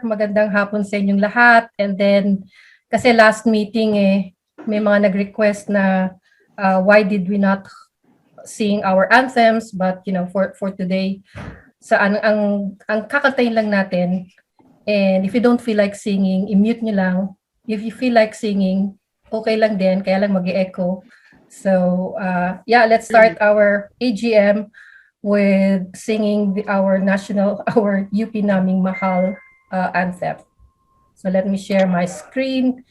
Magandang hapon sa inyong lahat. And then, kasi last meeting may mga nag-request na why did we not sing our anthems, but for today, ang kakantayin lang natin. And if you don't feel like singing, i-mute nyo lang. If you feel like singing, okay lang din, kaya lang mag-echo. So, let's start our AGM with singing our UP naming mahal anthem. So let me share my screen.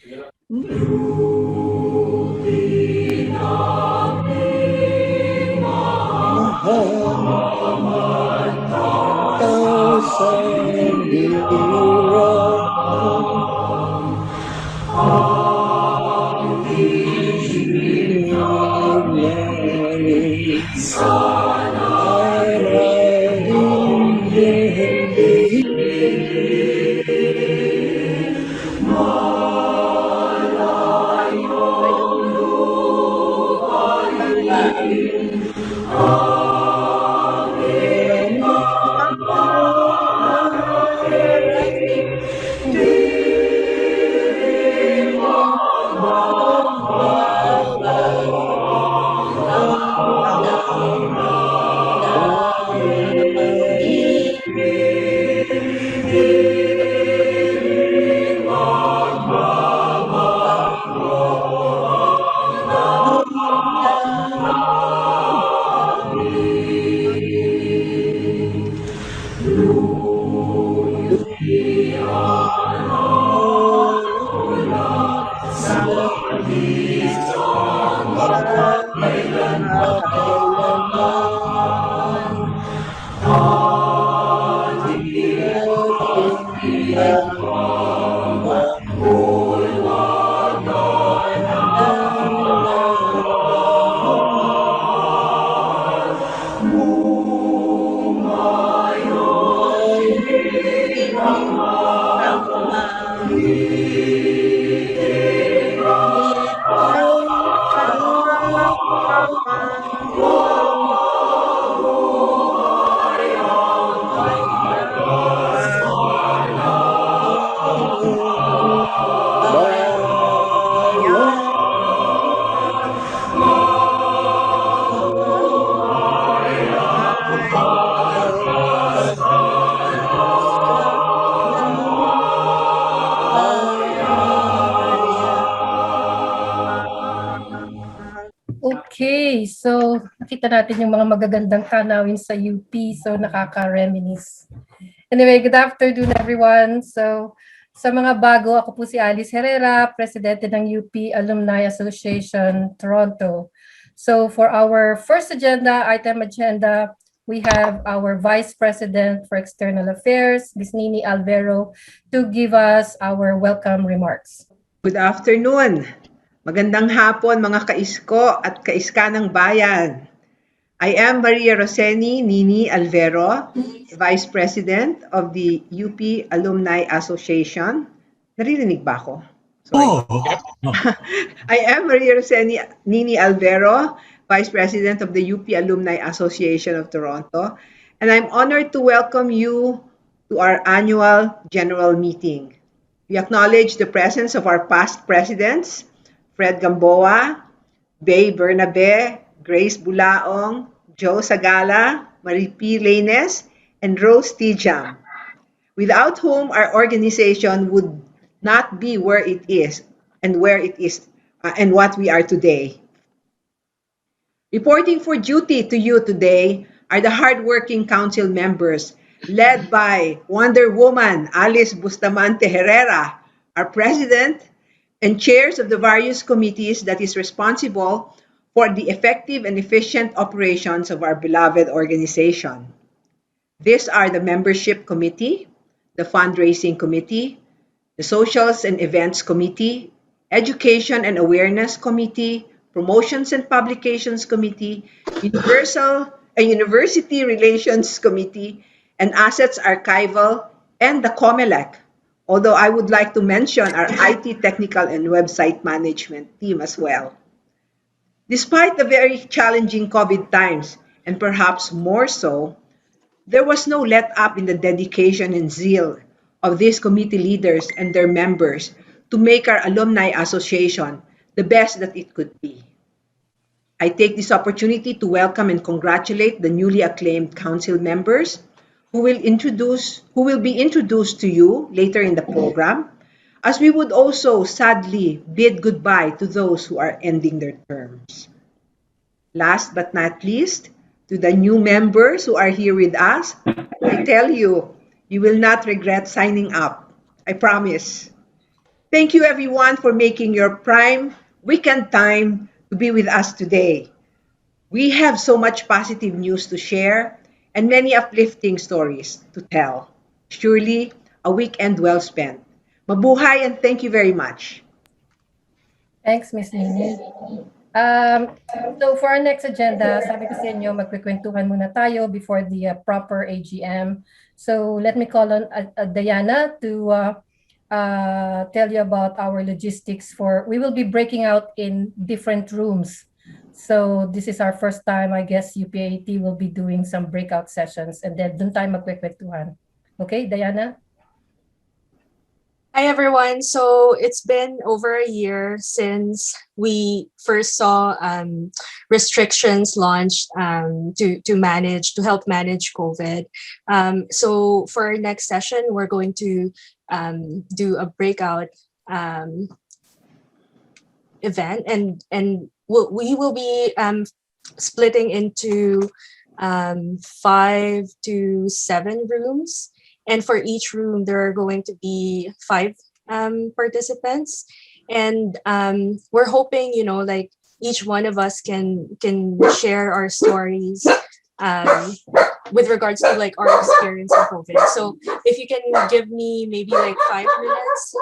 Okay, so nakita natin yung mga magagandang tanawin sa UP, so nakaka-reminisce. Anyway, good afternoon everyone. So sa mga bago, ako po si Alice Herrera, Presidente ng UP Alumni Association, Toronto. So for our first item agenda, we have our Vice President for External Affairs, Ms. Nini Alvero, to give us our welcome remarks. Good afternoon. Magandang hapon mga kaisko at kaiska ng bayan. I am Maria Roseni Nini Alvero, Vice President of the UP Alumni Association. Naririnig ba ako? Sorry. I am Maria Roseni Nini Alvero, Vice President of the UP Alumni Association of Toronto, and I'm honored to welcome you to our annual general meeting. We acknowledge the presence of our past presidents, Fred Gamboa, Bay Bernabe, Grace Bulaong, Joe Sagala, Marie P. Lanes, and Rose Tijam, without whom our organization would not be where it is and what we are today. Reporting for duty to you today are the hardworking council members led by Wonder Woman Alice Bustamante Herrera, our president, and chairs of the various committees that is responsible for the effective and efficient operations of our beloved organization. These are the Membership Committee, the Fundraising Committee, the Socials and Events Committee, Education and Awareness Committee, Promotions and Publications Committee, University Relations Committee, and Assets Archival, and the COMELEC. Although I would like to mention our IT technical and website management team as well. Despite the very challenging COVID times, and perhaps more so, there was no let up in the dedication and zeal of these committee leaders and their members to make our Alumni Association the best that it could be. I take this opportunity to welcome and congratulate the newly acclaimed council members who will be introduced to you later in the program, as we would also sadly bid goodbye to those who are ending their terms. Last but not least, to the new members who are here with us, I tell you, you will not regret signing up. I promise. Thank you everyone for making your prime weekend time to be with us today. We have so much positive news to share and many uplifting stories to tell. Surely a weekend well spent. Mabuhay and thank you very much. Thanks, Miss Nini. So for our next agenda, sabi ko sa inyo, magkikwentuhan muna tayo before the proper AGM. So let me call on Diana to tell you about our logistics we will be breaking out in different rooms. So this is our first time, I guess UPAAT will be doing some breakout sessions and then dun tayo magkikwentuhan. Okay, Diana? Hi everyone. So it's been over a year since we first saw restrictions launched to help manage COVID. So for our next session, we're going to do a breakout event, and we will be splitting into 5 to 7 rooms. And for each room, there are going to be 5 participants. And we're hoping, like each one of us can share our stories with regards to like our experience in COVID. So if you can give me maybe like 5 minutes,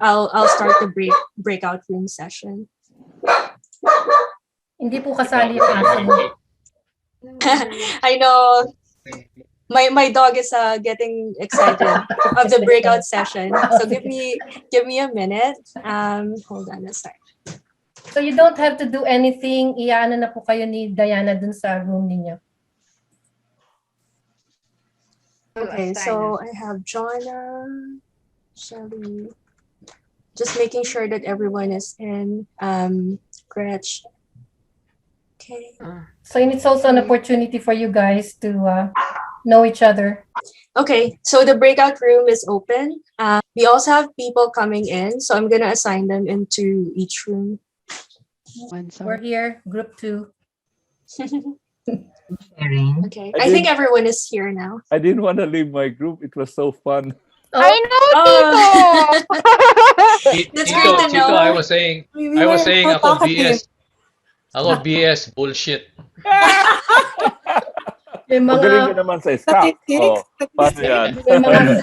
I'll start the breakout room session. Hindi po kasali yung aso mo. I know. My dog is getting excited of the breakout session. So give me a minute. Hold on a sec. So you don't have to do anything. Iyaano na po kayo ni Diana dun sa room ninyo. Okay, so I have Jonna, Shelly. Just making sure that everyone is in. Gretch. Okay. So it's also an opportunity for you guys to know each other. Okay, so the breakout room is open. We also have people coming in, so I'm gonna assign them into each room. We're here, group 2. Okay, I think everyone is here now. I didn't want to leave my group. It was so fun. Oh. I know, Tito. That's great to know. Tito, I was saying ako BS. Ako BS bullshit. Magaling ka naman sa staff. Oh, paano yan?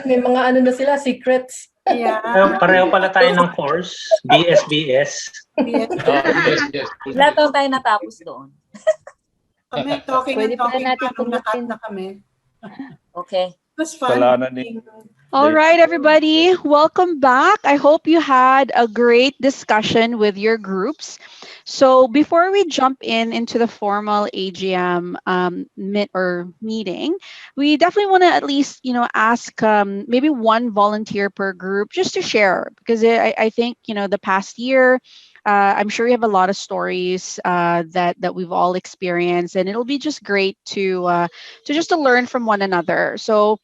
may mga ano na sila, secrets. Yeah. Pareho pala tayo ng course, BS. Yes. Lahat tayo natapos doon. Kami talking Pwede and talking pala natin nung nakat na kami. Okay. It was fun. Kasalanan ni- All right, everybody, welcome back. I hope you had a great discussion with your groups. So before we jump into the formal AGM meeting, we definitely want to at least, ask maybe one volunteer per group just to share, because I think, the past year, I'm sure you have a lot of stories that we've all experienced, and it'll be just great to learn from one another. So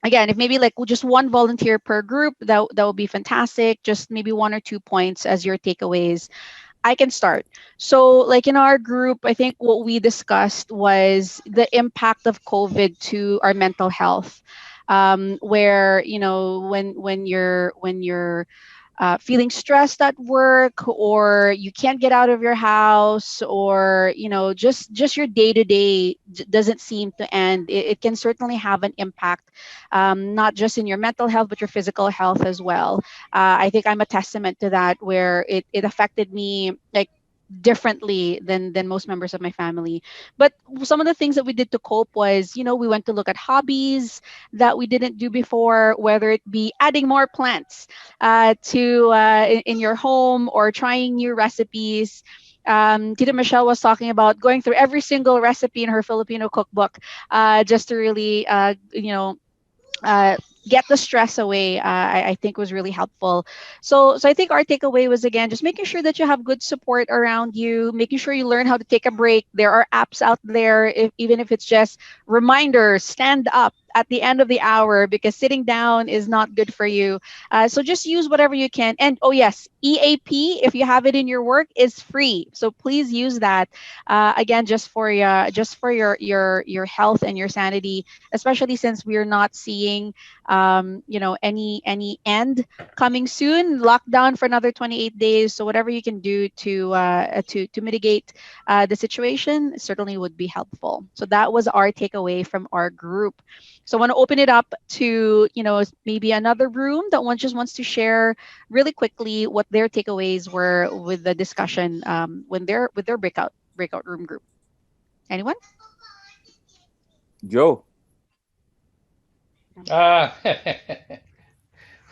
again, if maybe like just one volunteer per group, that would be fantastic. Just maybe 1 or 2 points as your takeaways. I can start. So like in our group, I think what we discussed was the impact of COVID to our mental health, where, when you're feeling stressed at work, or you can't get out of your house, or just your day-to-day doesn't seem to end, it can certainly have an impact, not just in your mental health but your physical health as well. I think I'm a testament to that, where it affected me like differently than most members of my family. But some of the things that we did to cope was, we went to look at hobbies that we didn't do before, whether it be adding more plants in your home, or trying new recipes. Tita Michelle was talking about going through every single recipe in her Filipino cookbook, just to really get the stress away, I think was really helpful. So I think our takeaway was, again, just making sure that you have good support around you, making sure you learn how to take a break. There are apps out there, even if it's just reminders, stand up at the end of the hour, because sitting down is not good for you. So just use whatever you can. And oh yes, EAP, if you have it in your work, is free. So please use that. Again, just for your health and your sanity, especially since we're not seeing any end coming soon. Lockdown for another 28 days. So whatever you can do to mitigate the situation certainly would be helpful. So that was our takeaway from our group. So I want to open it up to maybe another room that one just wants to share really quickly what their takeaways were with the discussion when they're with their breakout room group. Anyone? Joe.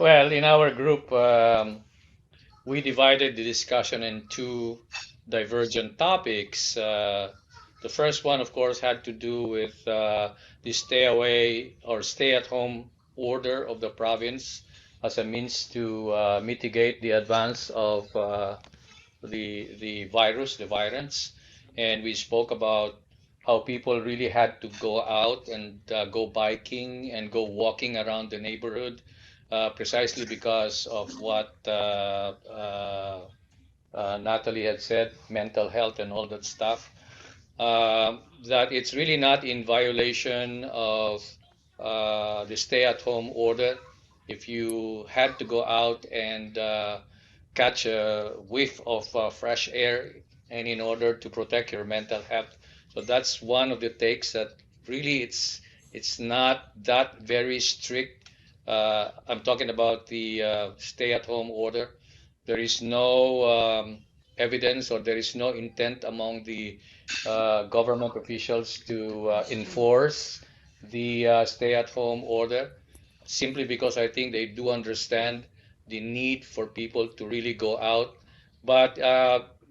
Well, in our group, we divided the discussion in two divergent topics. The first one, of course, had to do with the stay away or stay at home order of the province as a means to mitigate the advance of the virus, the virants. And we spoke about how people really had to go out and go biking and go walking around the neighborhood, precisely because of what Natalie had said, mental health and all that stuff. That it's really not in violation of the stay-at-home order if you had to go out and catch a whiff of fresh air, and in order to protect your mental health. So that's one of the takes, that really it's not that very strict. I'm talking about the stay-at-home order. There is no evidence, or there is no intent among the government officials to enforce the stay-at-home order, simply because I think they do understand the need for people to really go out.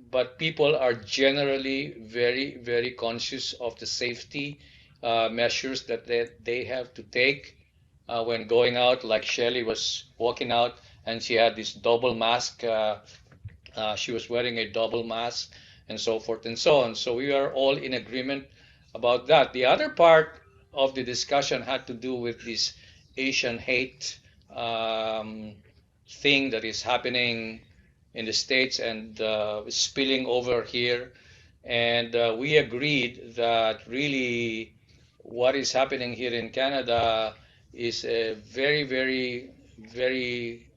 But people are generally very, very conscious of the safety measures that they have to take when going out. Like Shelley was walking out and she had this double mask. She was wearing a double mask and so forth and so on. So we are all in agreement about that. The other part of the discussion had to do with this Asian hate thing that is happening in the States and spilling over here. And we agreed that really what is happening here in Canada is a very, very, very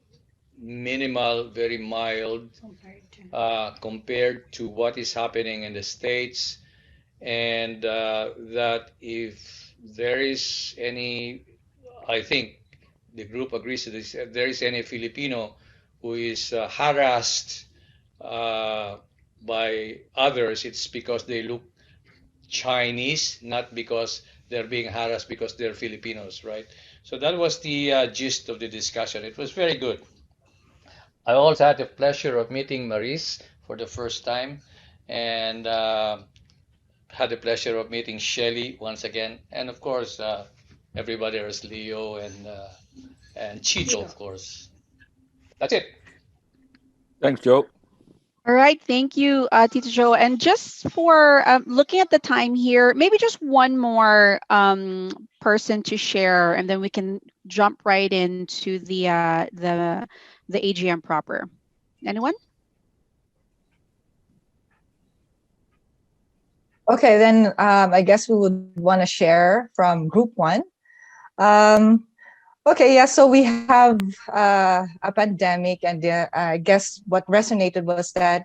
minimal, very mild compared to what is happening in the States. And that if there is any, I think the group agrees to this, if there is any Filipino who is harassed by others, it's because they look Chinese, not because they're being harassed because they're Filipinos, right? So that was the gist of the discussion. It was very good. I also had the pleasure of meeting Maris for the first time, and had the pleasure of meeting Shelly once again, and of course everybody else, Leo and Chito, of course. That's it. Thanks, Joe. All right, thank you, Tito Joe. And just for looking at the time here, maybe just one more person to share, and then we can jump right into the AGM proper. Anyone? Okay, then I guess we would want to share from group one. Okay, yeah, so we have a pandemic, and I guess what resonated was that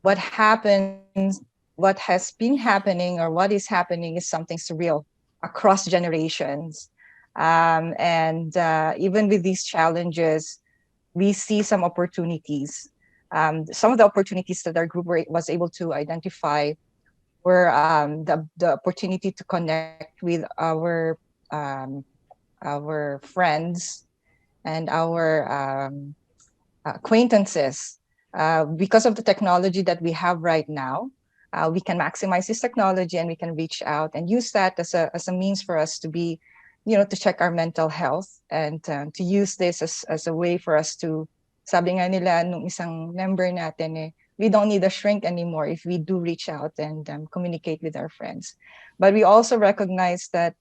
what happens, what has been happening, or what is happening is something surreal across generations. And even with these challenges, we see some opportunities. Some of the opportunities that our group was able to identify were the opportunity to connect with our friends and our acquaintances. Because of the technology that we have right now, we can maximize this technology, and we can reach out and use that as a means for us to be to check our mental health and to use this as a way for us to, sabi nga nila nung isang member natin we don't need a shrink anymore if we do reach out and communicate with our friends. But we also recognize that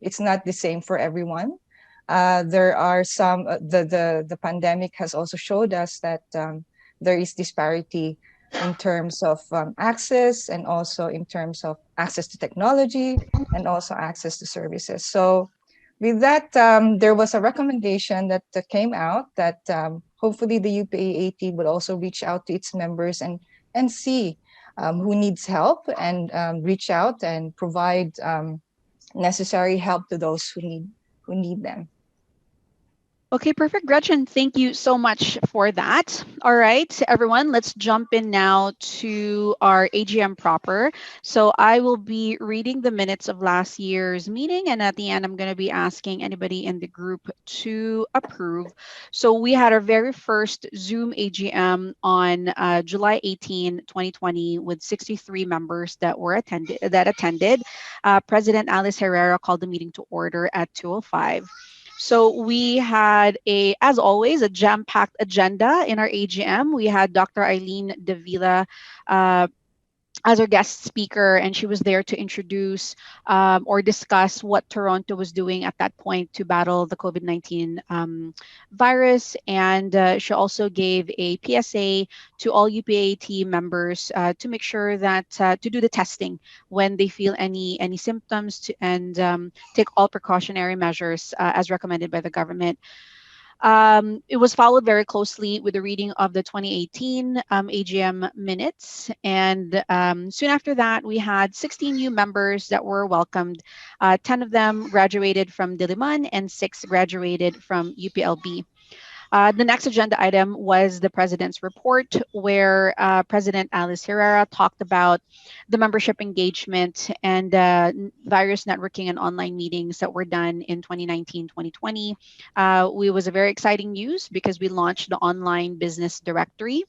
it's not the same for everyone. There are some, the pandemic has also showed us that there is disparity in terms of access, and also in terms of access to technology, and also access to services. So with that, there was a recommendation that came out that hopefully the UPAAT would also reach out to its members and see who needs help, and reach out and provide necessary help to those who need them. Okay, perfect. Gretchen, thank you so much for that. All right, everyone, let's jump in now to our AGM proper. So I will be reading the minutes of last year's meeting, and at the end, I'm going to be asking anybody in the group to approve. So we had our very first Zoom AGM on July 18, 2020, with 63 members that attended. President Alice Herrera called the meeting to order at 2:05. So we had as always, a jam-packed agenda in our AGM. We had Dr. Eileen Davila as our guest speaker, and she was there to introduce or discuss what Toronto was doing at that point to battle the COVID-19 virus. And she also gave a PSA to all UPAAT members to make sure that to do the testing when they feel any symptoms, and take all precautionary measures as recommended by the government. It was followed very closely with the reading of the 2018 AGM minutes. And soon after that, we had 16 new members that were welcomed. 10 of them graduated from Diliman, and 6 graduated from UPLB. The next agenda item was the president's report, where President Alice Herrera talked about the membership engagement and various networking and online meetings that were done in 2019-2020. We was a very exciting news because we launched the online business directory.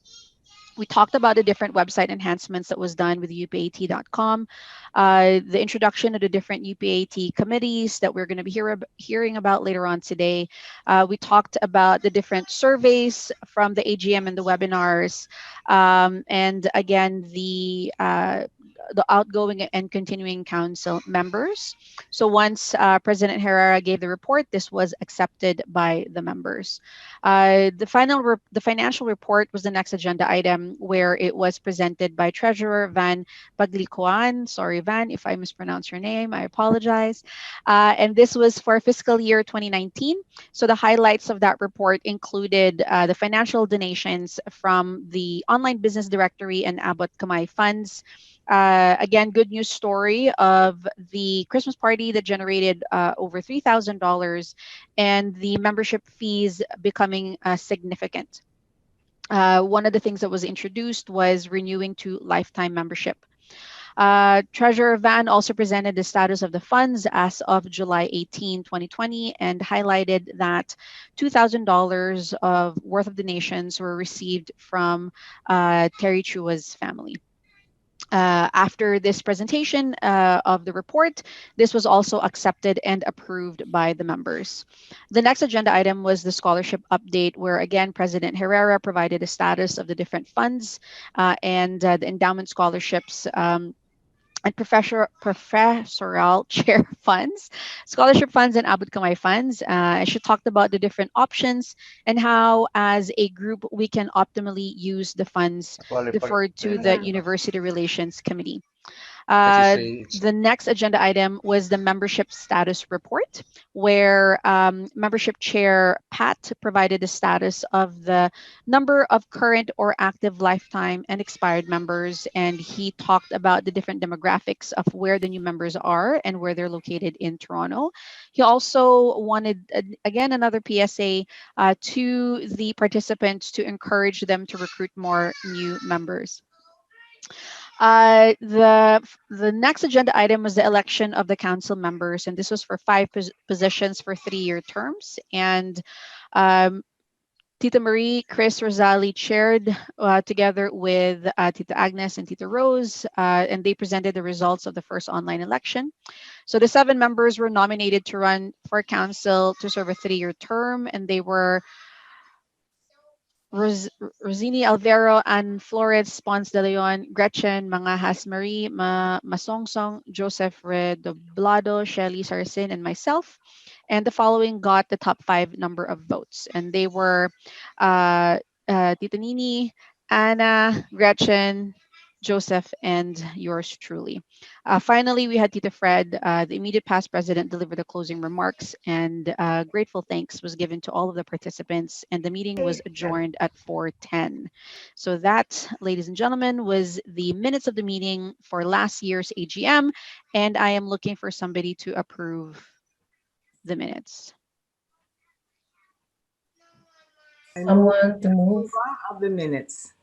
We talked about the different website enhancements that was done with upat.com, the introduction of the different UPAAT committees that we're going to be hearing about later on today. We talked about the different surveys from the AGM and the webinars, and again, the outgoing and continuing council members. So once President Herrera gave the report, this was accepted by the members. The financial report was the next agenda item, where it was presented by Treasurer Van Paglicoan. Sorry, Van, if I mispronounce your name, I apologize. And this was for fiscal year 2019. So the highlights of that report included the financial donations from the online business directory and Abot Kamay funds. Again, good news story of the Christmas party that generated over $3,000, and the membership fees becoming significant. One of the things that was introduced was renewing to lifetime membership. Treasurer Van also presented the status of the funds as of July 18, 2020, and highlighted that $2,000 of worth of donations were received from Terry Chua's family. After this presentation of the report, this was also accepted and approved by the members. The next agenda item was the scholarship update, where again, President Herrera provided a status of the different funds and the endowment scholarships, and professorial chair funds, scholarship funds, and Abot Kamay funds. She talked about the different options and how, as a group, we can optimally use the funds deferred to the University Relations Committee. The next agenda item was the membership status report, where membership chair Pat provided the status of the number of current or active lifetime and expired members, and he talked about the different demographics of where the new members are and where they're located in Toronto. He also wanted, again, another PSA to the participants to encourage them to recruit more new members. The next agenda item was the election of the council members, and this was for 5 positions for 3-year terms. And Tita Marie, Chris Rosali chaired together with Tita Agnes and Tita Rose, and they presented the results of the first online election. So the 7 members were nominated to run for council to serve a 3-year term, and they were Rosini Alvero, Ann Flores, Pons de Leon, Gretchen Mangajas Marie, Masongsong, Joseph Redoblado, Shelly Sarcin, and myself. And the following got the top 5 number of votes. And they were Tita Nini, Anna, Gretchen, Joseph, and yours truly. Finally, we had Tita Fred, the immediate past president, deliver the closing remarks, and grateful thanks was given to all of the participants, and the meeting was adjourned at 4:10. So that, ladies and gentlemen, was the minutes of the meeting for last year's AGM, and I am looking for somebody to approve the minutes. Someone to move. Of the minutes.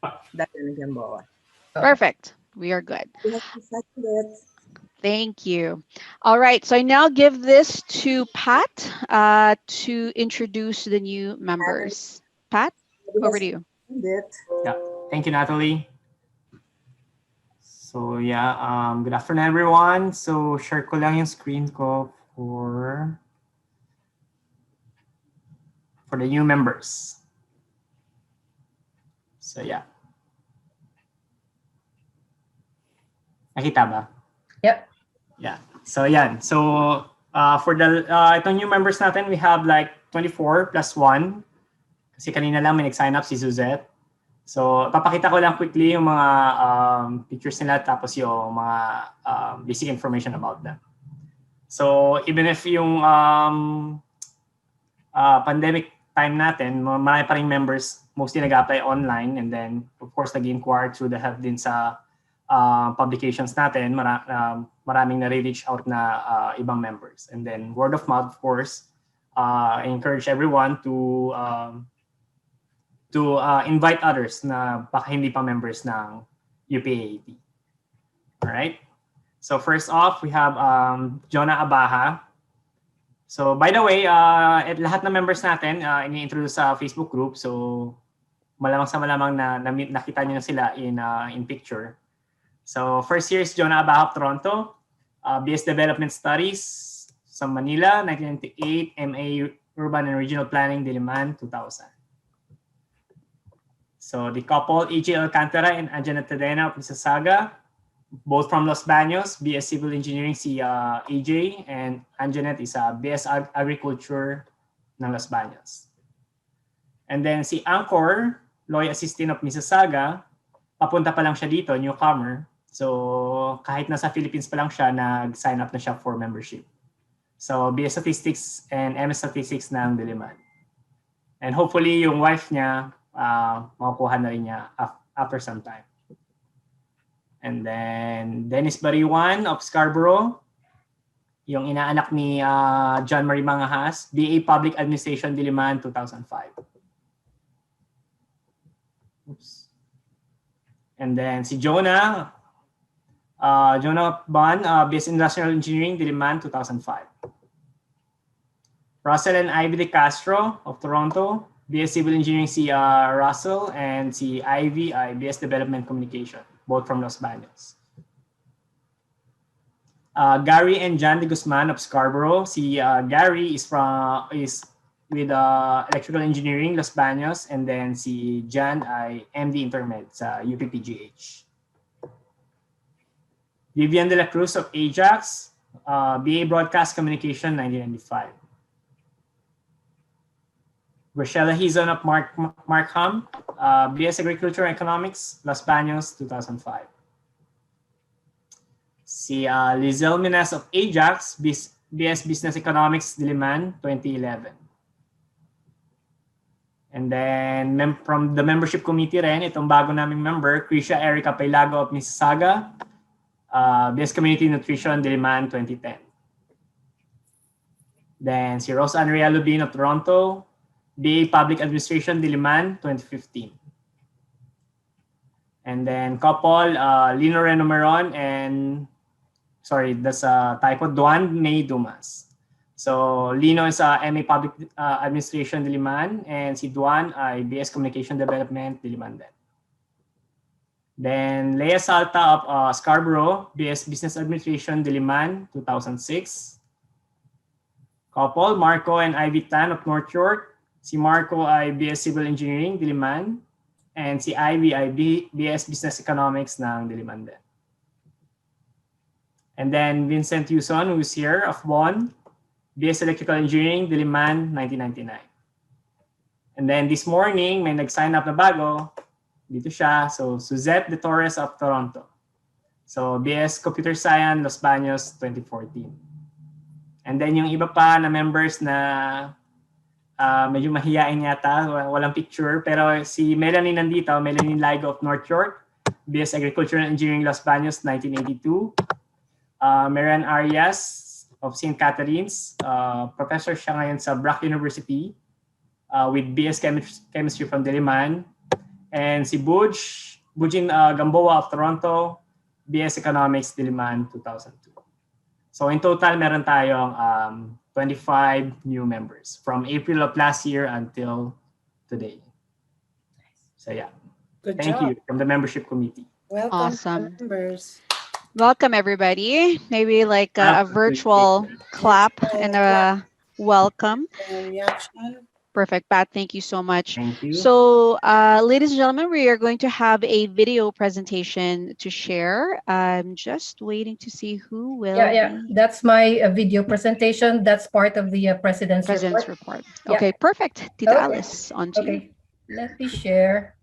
Perfect. We are good. Thank you. All right. So I now give this to Pat to introduce the new members. Pat, over to you. Yeah. Thank you, Natalie. So yeah, good afternoon, everyone. So share ko lang yung screen ko for the new members. So yeah. Nakita ba? Yep. Yeah. So yan. So for the itong new members natin, we have like 24 plus 1. Kasi kanina lang may nag-sign up si Suzette. So papakita ko lang quickly yung mga pictures nila tapos yung mga basic information about them. So even if yung pandemic time natin, marami pa ring members mostly nag-apply online, and then of course nag-inquire through the help din sa publications natin, maraming na-reach out na ibang members. And then word of mouth, of course, I encourage everyone to invite others na baka hindi pa members ng UPAAT. Alright? So first off, we have Jonah Abaha. So by the way, lahat ng members natin, ini-introduce sa Facebook group. So malamang sa malamang na nakita niyo na sila in picture. So first year is Jonah Abaha of Toronto, BS Development Studies sa Manila, 1998, MA Urban and Regional Planning, Diliman, 2000. So the couple, AJ Alcantara and Anjanet Tadena of Mississauga, both from Los Baños, BS Civil Engineering si AJ, and Anjanet is BS Agriculture ng Los Baños. And then si Angkor, Lawyer Assistant of Mississauga, papunta pa lang siya dito, newcomer. So kahit nasa Philippines pa lang siya, nag-sign up na siya for membership. So BS Statistics and MS Statistics ng Diliman. And hopefully yung wife niya, makukuha na rin niya after some time. And then Dennis Bariwan of Scarborough, yung inaanak ni John Marie Mangahas, BA Public Administration Diliman, 2005. Oops. And then si Jonah, Jonah Ban, BS Industrial Engineering, Diliman, 2005. Russell and Ivy De Castro of Toronto, BS Civil Engineering si Russell, and si Ivy ay BS Development Communication, both from Los Baños. Gary and John De Guzman of Scarborough. Si Gary is with Electrical Engineering, Los Baños, and then si John ay MD Intermed sa UPPGH. Vivian De La Cruz of Ajax, BA Broadcast Communication, 1995. Rochelle Hizon of Markham, BS Agriculture and Economics, Los Baños, 2005. Si Lizelle Menes of Ajax, BS Business Economics, Diliman, 2011. And then from the membership committee rin, itong bago naming member, Krisha Erica Pailago of Mississauga, BS Community Nutrition, Diliman, 2010. Then si Rose Andrea Lubin of Toronto, BA Public Administration, Diliman, 2015. And then couple, Lino Renomeron and, sorry, that's a typo, Duan May Dumas. So Lino is MA Public Administration Diliman, and si Duan ay BS Communication Development Diliman din. Then Leia Salta of Scarborough, BS Business Administration Diliman, 2006. Couple, Marco and Ivy Tan of North York. Si Marco ay BS Civil Engineering, Diliman. And si Ivy ay BS Business Economics ng Diliman din. And then Vincent Yuson, who's here, of Bonn, BS Electrical Engineering, Diliman, 1999. And then this morning, may nag-sign up na bago. Dito siya. So, Suzette De Torres of Toronto. So, BS Computer Science, Los Baños, 2014. And then yung iba pa na members na medyo mahiyain yata, walang picture. Pero si Melanie nandito, Melanie Ligo of North York, BS Agricultural Engineering, Los Baños, 1982. Marian Arias of St. Catherine's, professor siya ngayon sa Brock University with BS Chemistry from Diliman. And si Bujin Gamboa of Toronto, BS Economics, Diliman, 2002. So in total, meron tayong 25 new members from April of last year until today. So yeah, thank you from the membership committee. Welcome, Awesome. members. Welcome, everybody. Maybe like a virtual clap and a welcome. Reaction. Perfect, Pat. Thank you so much. Thank you. So, ladies and gentlemen, we are going to have a video presentation to share. I'm just waiting to see who will. Yeah. That's my video presentation. That's part of the President's report. Yeah. Okay, perfect. Tita Okay. Alice, on to you. Okay, let me share.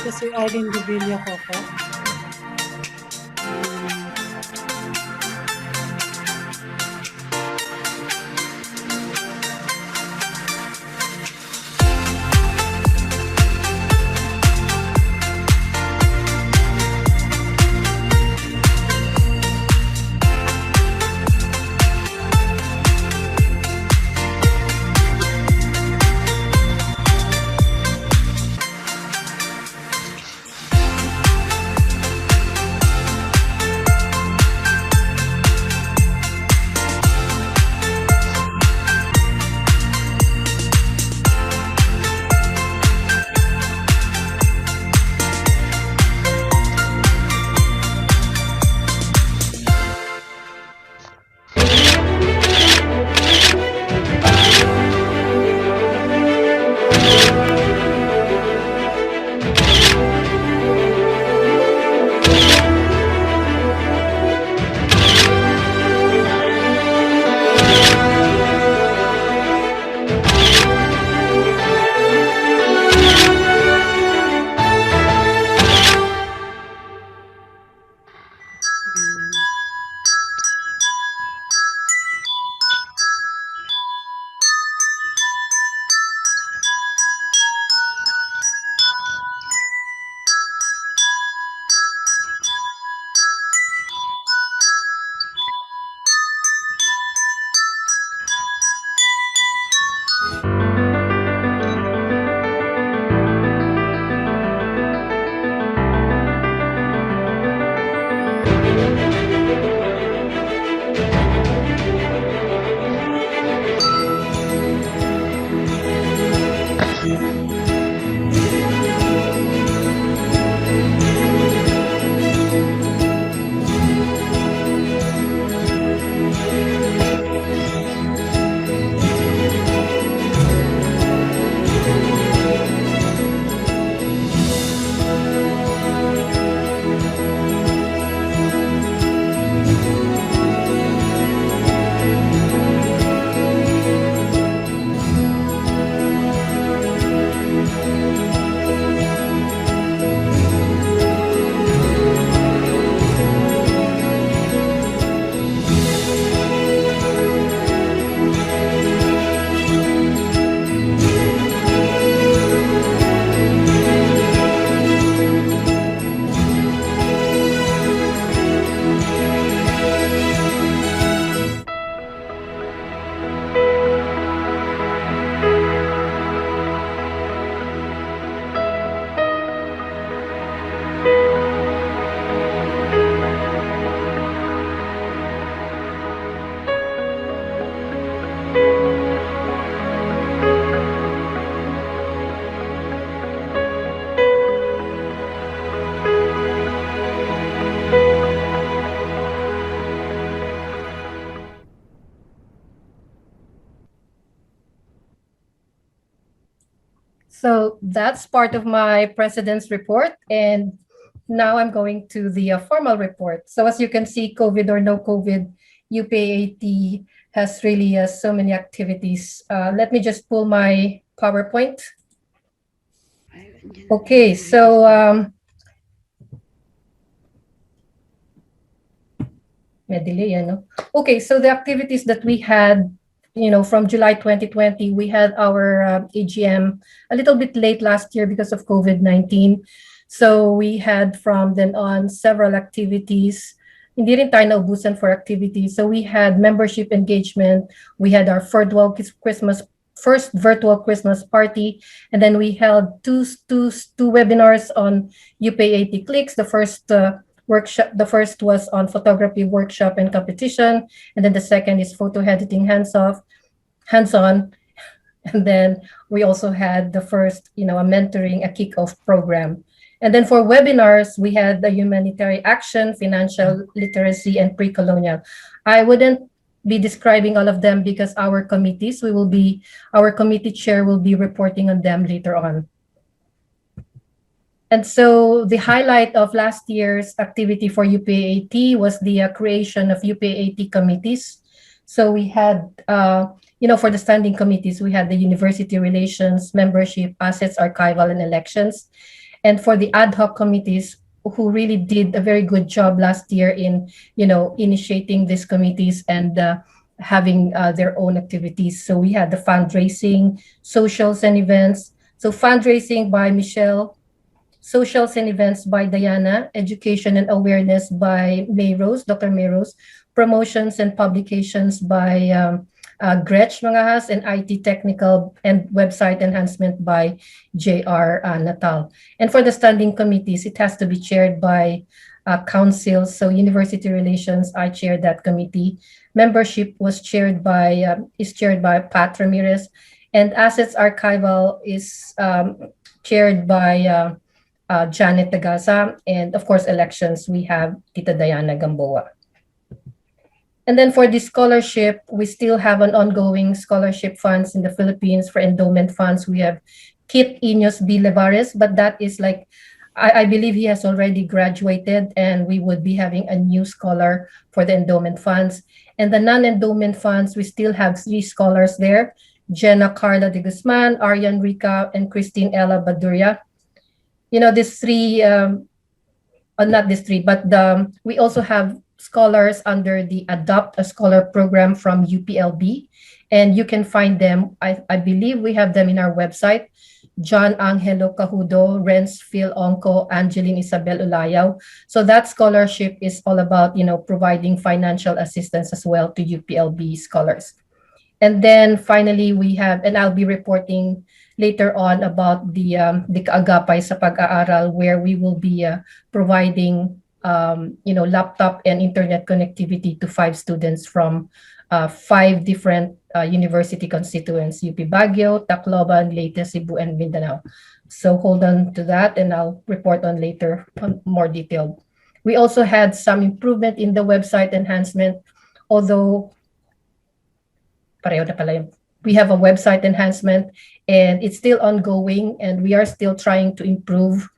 Kasi Aileen Dubilla ko po. So that's part of my president's report. And now I'm going to the formal report. So as you can see, COVID or no COVID, UPAAT has really so many activities. Let me just pull my PowerPoint. Okay, so may delay, no? Okay, so the activities that we had, from July 2020, we had our AGM a little bit late last year because of COVID-19. So we had from then on several activities. Hindi rin tayo naubusan for activities. So we had membership engagement. We had our first virtual Christmas party, and then we held two webinars on UPAAT Clicks. The first was on photography workshop and competition, and then the second is photo editing hands-on. And then we also had the first, a mentoring, a kickoff program. And then for webinars, we had the humanitarian action, financial literacy, and pre-colonial. I wouldn't be describing all of them because our committee chair will be reporting on them later on. And so the highlight of last year's activity for UPAAT was the creation of UPAAT committees. So we had, for the standing committees, we had the university relations, membership, assets, archival, and elections. And for the ad hoc committees, who really did a very good job last year in, initiating these committees and having their own activities. So we had the fundraising, socials and events. So fundraising by Michelle, socials and events by Diana, education and awareness by Dr. Mayrose, promotions and publications by Gretch Mangahas, and IT technical and website enhancement by JR Natal. And for the standing committees, it has to be chaired by councils. So university relations, I chaired that committee. Membership is chaired by Pat Ramirez, and assets archival is chaired by Janet Tagasa, and of course elections, we have Tita Diana Gamboa. And then for the scholarship, we still have an ongoing scholarship funds in the Philippines. For endowment funds, we have Kit Iños B. Levares, but that is like, I believe he has already graduated, and we would be having a new scholar for the endowment funds. And the non-endowment funds, we still have 3 scholars there: Jenna Carla de Guzman, Arian Rica, and Christine Ella Baduria. These 3, not these 3, but we also have scholars under the Adopt a Scholar program from UPLB, and you can find them. I believe we have them in our website: John Angelo Cajudo, Renz Phil Onco, Angeline Isabel Ulayaw. So that scholarship is all about, providing financial assistance as well to UPLB scholars. And then finally, we have, and I'll be reporting later on about the Kaagapay sa Pag-aaral, where we will be providing laptop and internet connectivity to 5 students from 5 different university constituents: UP Baguio, Tacloban, Leyte, Cebu, and Mindanao. So hold on to that, and I'll report on later on more detailed. We also had some improvement in the website enhancement, although we have a website enhancement and it's still ongoing, and we are still trying to improve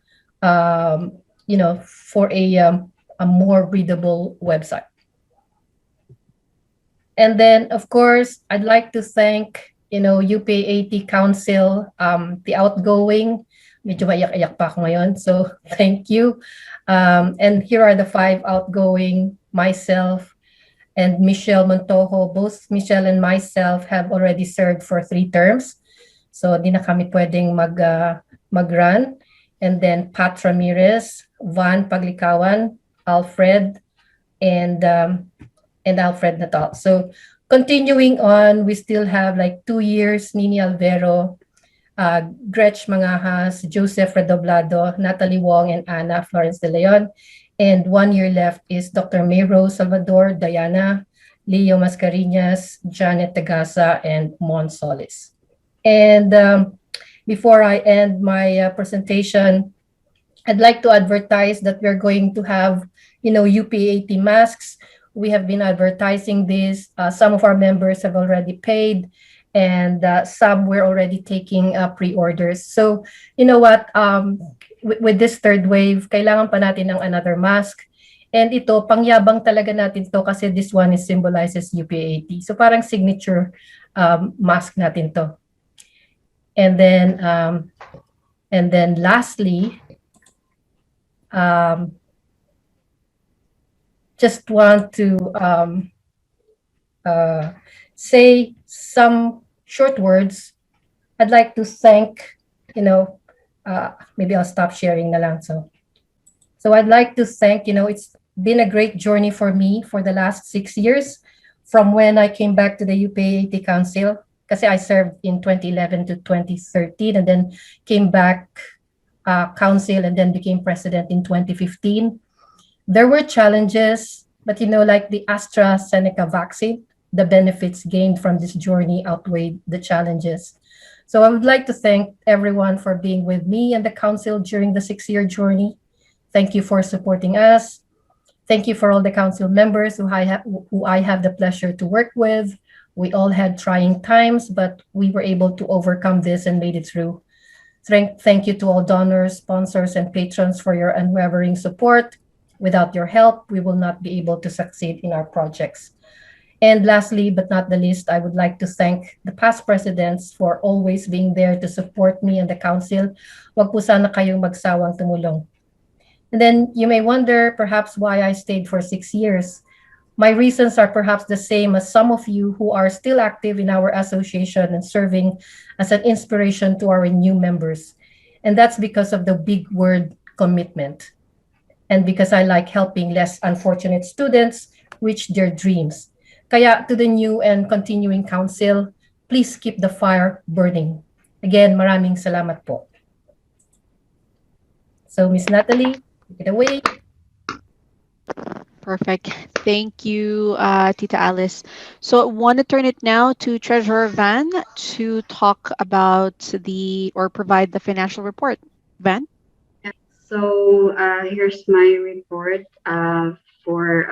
for a more readable website. And then, of course, I'd like to thank, UPAAT Council, the Outgoing. Medyo maiyak-iyak pa ako ngayon, so thank you. And here are the 5 Outgoing: myself and Michelle Montojo. Both Michelle and myself have already served for 3 terms. So di na kami pwedeng mag-run. And then Pat Ramirez, Van Paglikawan, Alfred, and Alfred Natal. So continuing on, we still have like 2 years: Nini Alvero, Gretch Mangahas, Joseph Redoblado, Natalie Wong, and Ana Florence de Leon. And 1 year left is Dr. Mayrose Salvador, Diana, Leo Mascareñas, Janet Tagasa, and Mon Solis. And before I end my presentation, I'd like to advertise that we're going to have, UPAAT masks. We have been advertising this. Some of our members have already paid, and some were already taking pre-orders. So, you know what, with this third wave, kailangan pa natin ng another mask. And ito, pangyabang talaga natin to kasi this one is symbolizes UPAAT. So parang signature mask natin to. And then lastly, just want to say some short words. I'd like to thank, maybe I'll stop sharing na lang. So I'd like to thank, it's been a great journey for me for the last 6 years from when I came back to the UPAAT Council, kasi I served in 2011 to 2013 and then came back council and then became president in 2015. There were challenges, but like the AstraZeneca vaccine, the benefits gained from this journey outweighed the challenges. So I would like to thank everyone for being with me and the council during the 6-year journey. Thank you for supporting us. Thank you for all the council members who I have the pleasure to work with. We all had trying times, but we were able to overcome this and made it through. Thank you to all donors, sponsors, and patrons for your unwavering support. Without your help, we will not be able to succeed in our projects. And lastly, but not the least, I would like to thank the past presidents for always being there to support me and the council. Wag po sana kayong magsawang tumulong. And then you may wonder perhaps why I stayed for 6 years. My reasons are perhaps the same as some of you who are still active in our association and serving as an inspiration to our new members. And that's because of the big word commitment. And because I like helping less unfortunate students reach their dreams. Kaya to the new and continuing council, please keep the fire burning. Again, maraming salamat po. So Miss Natalie, take it away. Perfect. Thank you, Tita Alice. So I want to turn it now to Treasurer Van to talk about or provide the financial report. Van? So here's my report for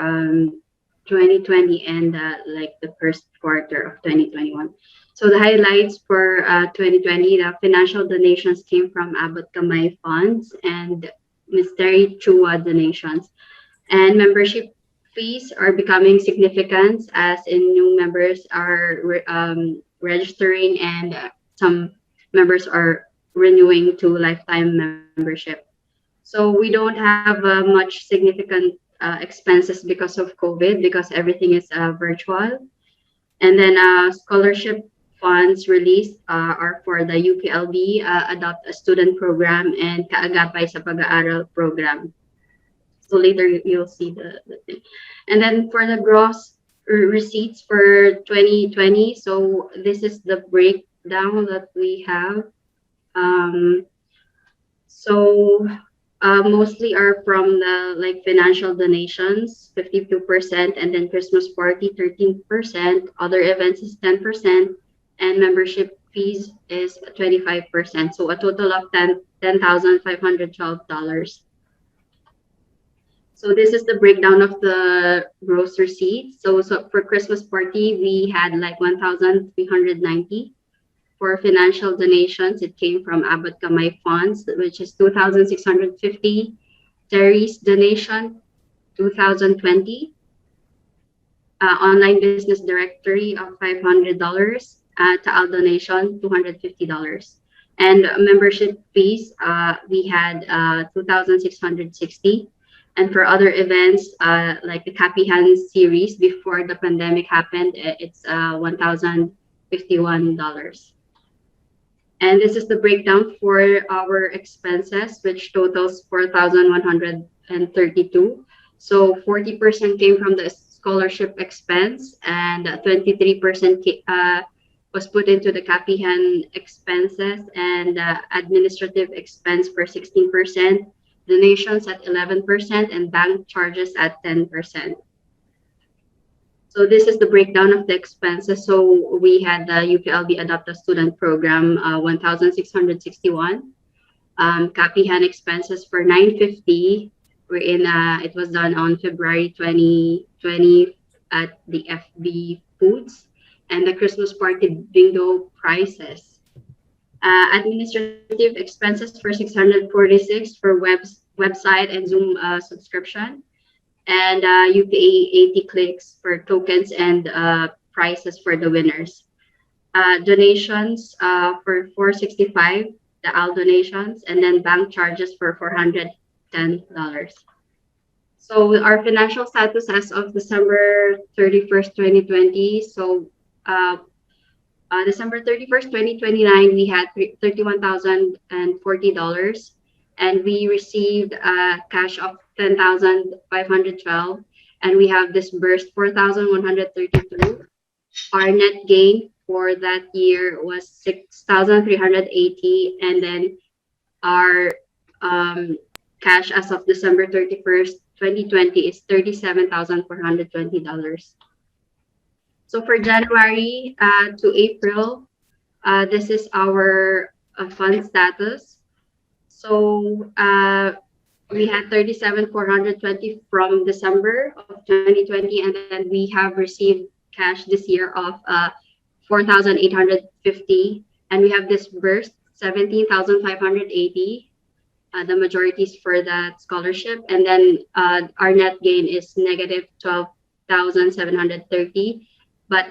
2020 and the first quarter of 2021. So the highlights for 2020, the financial donations came from Abot Kamay Funds and Mystery Chua donations. And membership fees are becoming significant as in new members are registering and some members are renewing to lifetime membership. So we don't have much significant expenses because of COVID because everything is virtual. And then scholarship funds released are for the UPLB Adopt a Student program and Kaagapay sa Pag-aaral program. So later you'll see the thing. And then for the gross receipts for 2020, so this is the breakdown that we have. Mostly are from the financial donations, 52%, and then Christmas party, 13%, other events is 10%, and membership fees is 25%. So a total of $10,512. So this is the breakdown of the gross receipts. So for Christmas party, we had 1,390. For financial donations, it came from Abot Kamay Funds, which is 2,650. Terry's donation, 2,020. Online business directory of $500. Taal donation, $250. And membership fees, we had 2,660. And for other events, like the Kapihan series before the pandemic happened, it's $1,051. And this is the breakdown for our expenses, which totals 4,132. So 40% came from the scholarship expense, and 23% was put into the Kapihan expenses, and administrative expense for 16%. Donations at 11%, and bank charges at 10%. So this is the breakdown of the expenses. So we had the UPLB Adopt a Student program, 1,661. Kapihan expenses for 950. It was done on February 2020 at the FB Foods. and the Christmas party bingo prizes. Administrative expenses for 646 for website and Zoom subscription, and you pay 80 clicks for tokens and prizes for the winners. Donations for 465, the AL donations, and then bank charges for $410. So our financial status as of December 31st, 2020. So December 31st, 2029, we had $31,040, and we received cash of 10,512, and we have disbursed 4,132. Our net gain for that year was 6,380, and then our cash as of December 31st, 2020 is $37,420. So for January to April, this is our fund status. So we had 37,420 from December of 2020, and then we have received cash this year of 4,850, and we have disbursed 17,580. The majority is for that scholarship, and then our net gain is negative 12,730, but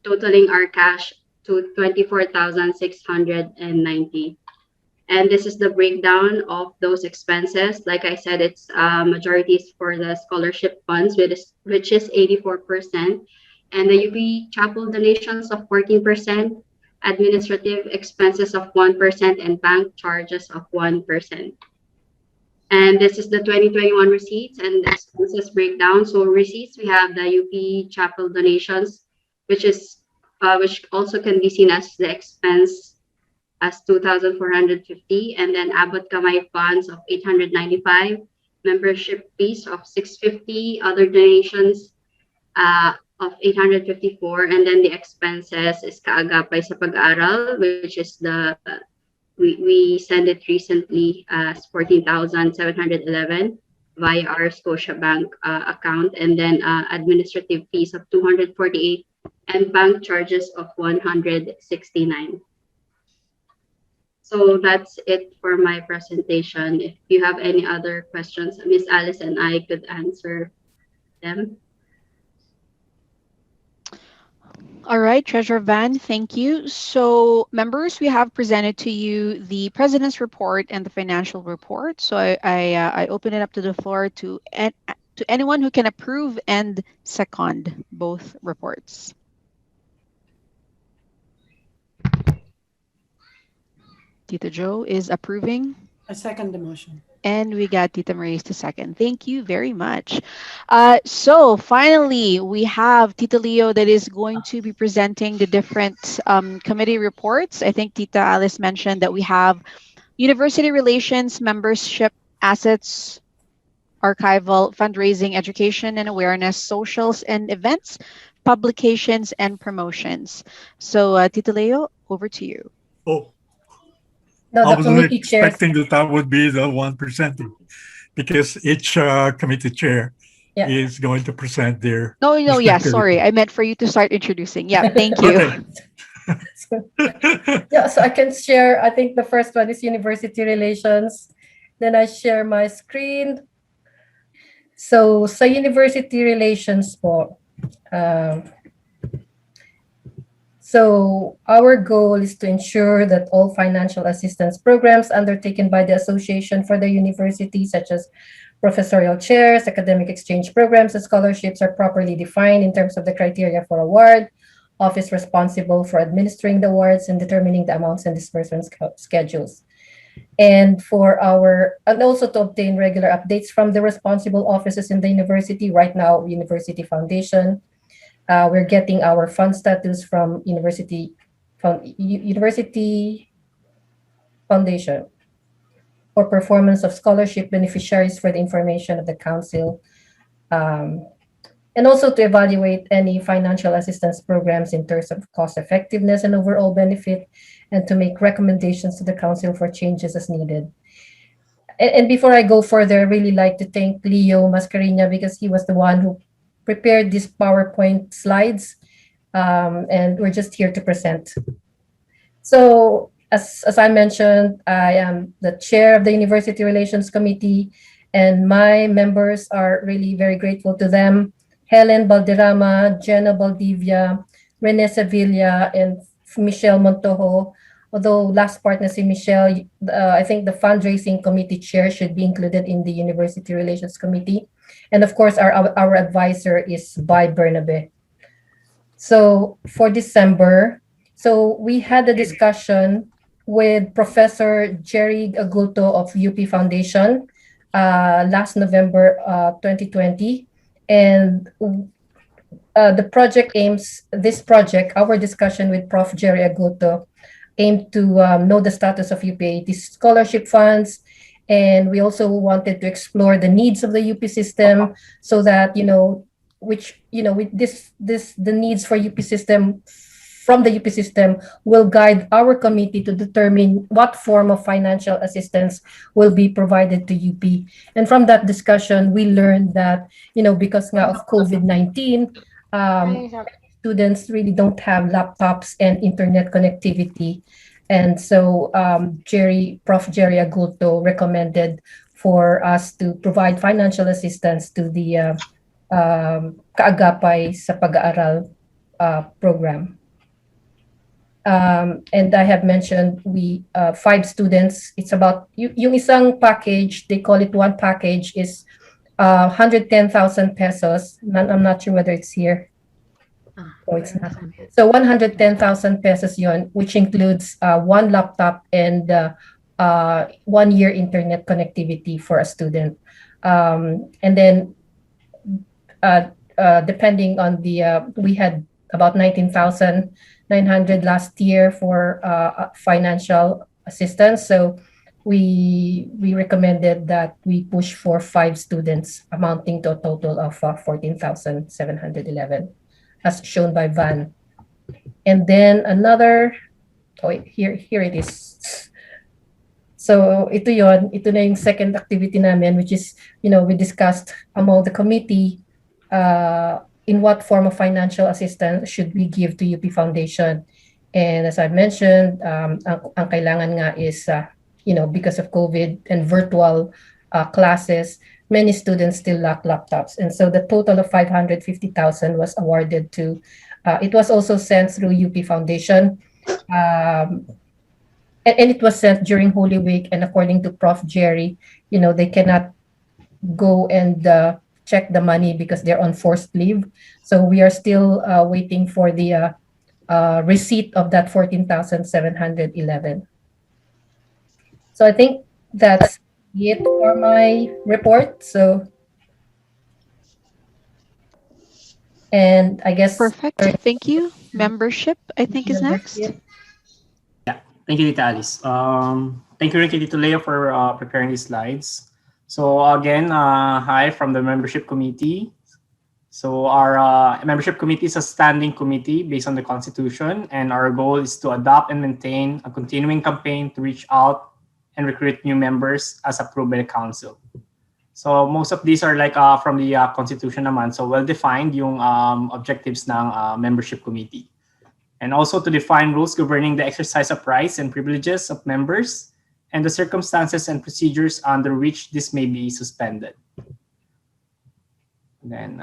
totaling our cash to 24,690. And this is the breakdown of those expenses. Like I said, it's majority is for the scholarship funds, which is 84%, and the UP Chapel donations of 14%, administrative expenses of 1%, and bank charges of 1%. And this is the 2021 receipts and expenses breakdown. So receipts, we have the UP Chapel donations, which also can be seen as the expense as 2,450, and then Abot Kamay funds of 895, membership fees of 650, other donations of 854, and then the expenses is kaagapay sa pag-aaral, which is the we sent it recently as 14,711 via our Scotiabank account, and then administrative fees of 248 and bank charges of 169. So that's it for my presentation. If you have any other questions, Miss Alice and I could answer them. All right, Treasurer Van, thank you. So members, we have presented to you the President's report and the financial report. So I open it up to the floor to anyone who can approve and second both reports. Tita Jo is approving. I second the motion. And we got Tita Maurice to second. Thank you very much. So finally, we have Tita Leo that is going to be presenting the different committee reports. I think Tita Alice mentioned that we have university relations, membership, assets, archival, fundraising, education and awareness, socials and events, publications and promotions. So Tita Leo, over to you. Oh. No, I the wasn't committee chairs. expecting that would be the 1%, because each committee chair is going to present their. No, yeah, respective- sorry. I meant for you to start introducing. Yeah, thank you. Yeah, so I can share. I think the first one is university relations. Then I share my screen. So sa university relations po, so our goal is to ensure that all financial assistance programs undertaken by the association for the university, such as professorial chairs, academic exchange programs, and scholarships are properly defined in terms of the criteria for award, office responsible for administering the awards and determining the amounts and disbursement schedules. And also to obtain regular updates from the responsible offices in the university. Right now, University Foundation, we're getting our fund status from University Foundation for performance of scholarship beneficiaries for the information of the council, and also to evaluate any financial assistance programs in terms of cost effectiveness and overall benefit, and to make recommendations to the council for changes as needed. And before I go further, I really like to thank Leo Mascarina, because he was the one who prepared these PowerPoint slides and we're just here to present. So as I mentioned, I am the chair of the University Relations Committee, and my members are really very grateful to them. Helen Balderrama, Jenna Baldivia, Rene Sevilla, and Michelle Montojo. Although last part na si Michelle, I think the fundraising committee chair should be included in the University Relations Committee. And of course, our advisor is Bai Bernabe. So for December, so we had a discussion with Professor Jerry Agulto of UP Foundation last November 2020. And the project our discussion with Prof. Jerry Agulto aimed to know the status of UPAAT scholarship funds. And we also wanted to explore the needs of the UP system so that, the needs for UP system from the UP system will guide our committee to determine what form of financial assistance will be provided to UP. And from that discussion, we learned that, because now of COVID-19, students really don't have laptops and internet connectivity. And so Prof. Jerry Agulto recommended for us to provide financial assistance to the Kaagapay sa Pag-aaral program. And I have mentioned we 5 students. It's about yung isang package. They call it one package is 110,000 pesos. I'm not sure whether it's here. Oh, it's not. So 110,000 pesos yon, which includes one laptop and 1 year internet connectivity for a student. And then depending on the, we had about 19,900 last year for financial assistance. So we recommended that we push for 5 students, amounting to a total of 14,711, as shown by Van. And then another, here it is. So ito na yung second activity namin, which is, we discussed among the committee in what form of financial assistance should we give to UP Foundation. And as I mentioned, ang kailangan nga is, because of COVID and virtual classes, many students still lack laptops. And so the total of 550,000 was awarded to, it was also sent through UP Foundation. And it was sent during Holy Week. And according to Prof. Jerry, they cannot go and check the money because they're on forced leave. So we are still waiting for the receipt of that 14,711. So I think that's it for my report. So, and I guess perfect. Thank you. Membership, I think, is next. Yeah, thank you, Tita Alice. Thank you, Tito Leo, for preparing these slides. So again, hi from the membership committee. So our membership committee is a standing committee based on the Constitution, and our goal is to adopt and maintain a continuing campaign to reach out and recruit new members as approved by the council. So most of these are like from the Constitution naman, so well-defined yung objectives ng membership committee. And also to define rules governing the exercise of rights and privileges of members and the circumstances and procedures under which this may be suspended. Then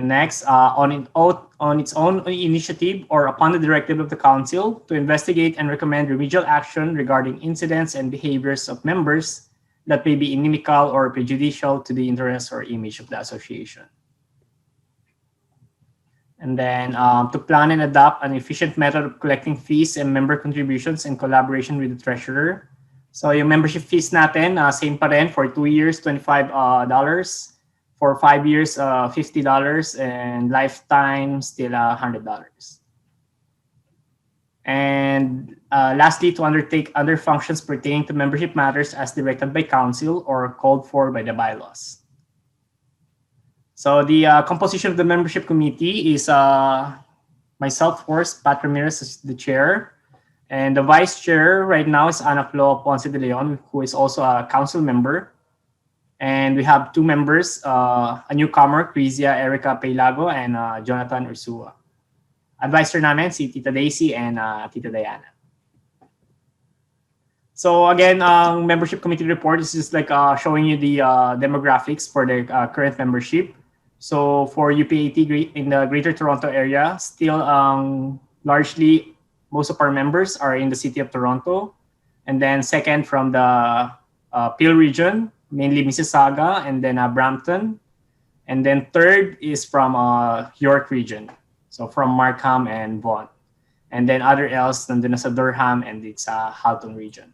next, on its own initiative or upon the directive of the council, to investigate and recommend remedial action regarding incidents and behaviors of members that may be inimical or prejudicial to the interests or image of the association. And then to plan and adopt an efficient method of collecting fees and member contributions in collaboration with the treasurer. So yung membership fees natin, same pa rin for 2 years, $25. For 5 years, $50, and lifetime, still $100. And lastly, to undertake other functions pertaining to membership matters as directed by council or called for by the bylaws. So the composition of the membership committee is myself, first, Pat Ramirez is the chair. And the vice chair right now is Ana Flo Ponce de Leon, who is also a council member. And we have 2 members, a newcomer, Crizia Erica Paylago, and Jonathan Ursua. advisor namin si Tita Daisy and Tita Diana. So again, membership committee report is just like showing you the demographics for the current membership. So for UPAAT in the Greater Toronto area, still largely most of our members are in the city of Toronto. And then second from the Peel region, mainly Mississauga, and then Brampton. And then third is from York region. So from Markham and Vaughan. And then other else, nandun na sa Durham and it's Halton region.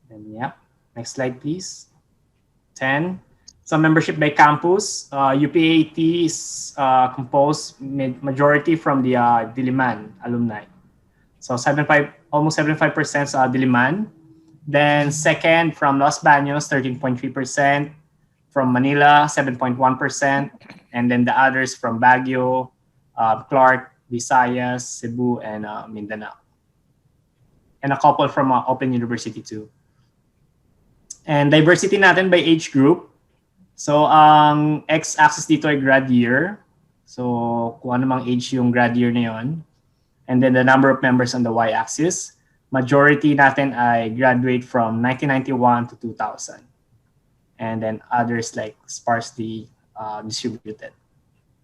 And yeah, next slide, please. 10. So membership by campus, UPAAT is composed majority from the Diliman alumni. So almost 75% Diliman. Then second from Los Baños, 13.3%. From Manila, 7.1%. And then the others from Baguio, Clark, Visayas, Cebu, and Mindanao. And a couple from Open University too. And diversity natin by age group. So ang x-axis dito ay grad year. So kung ano mang age yung grad year na yun. And then the number of members on the y-axis. Majority natin ay graduate from 1991 to 2000. And then others like sparsely distributed.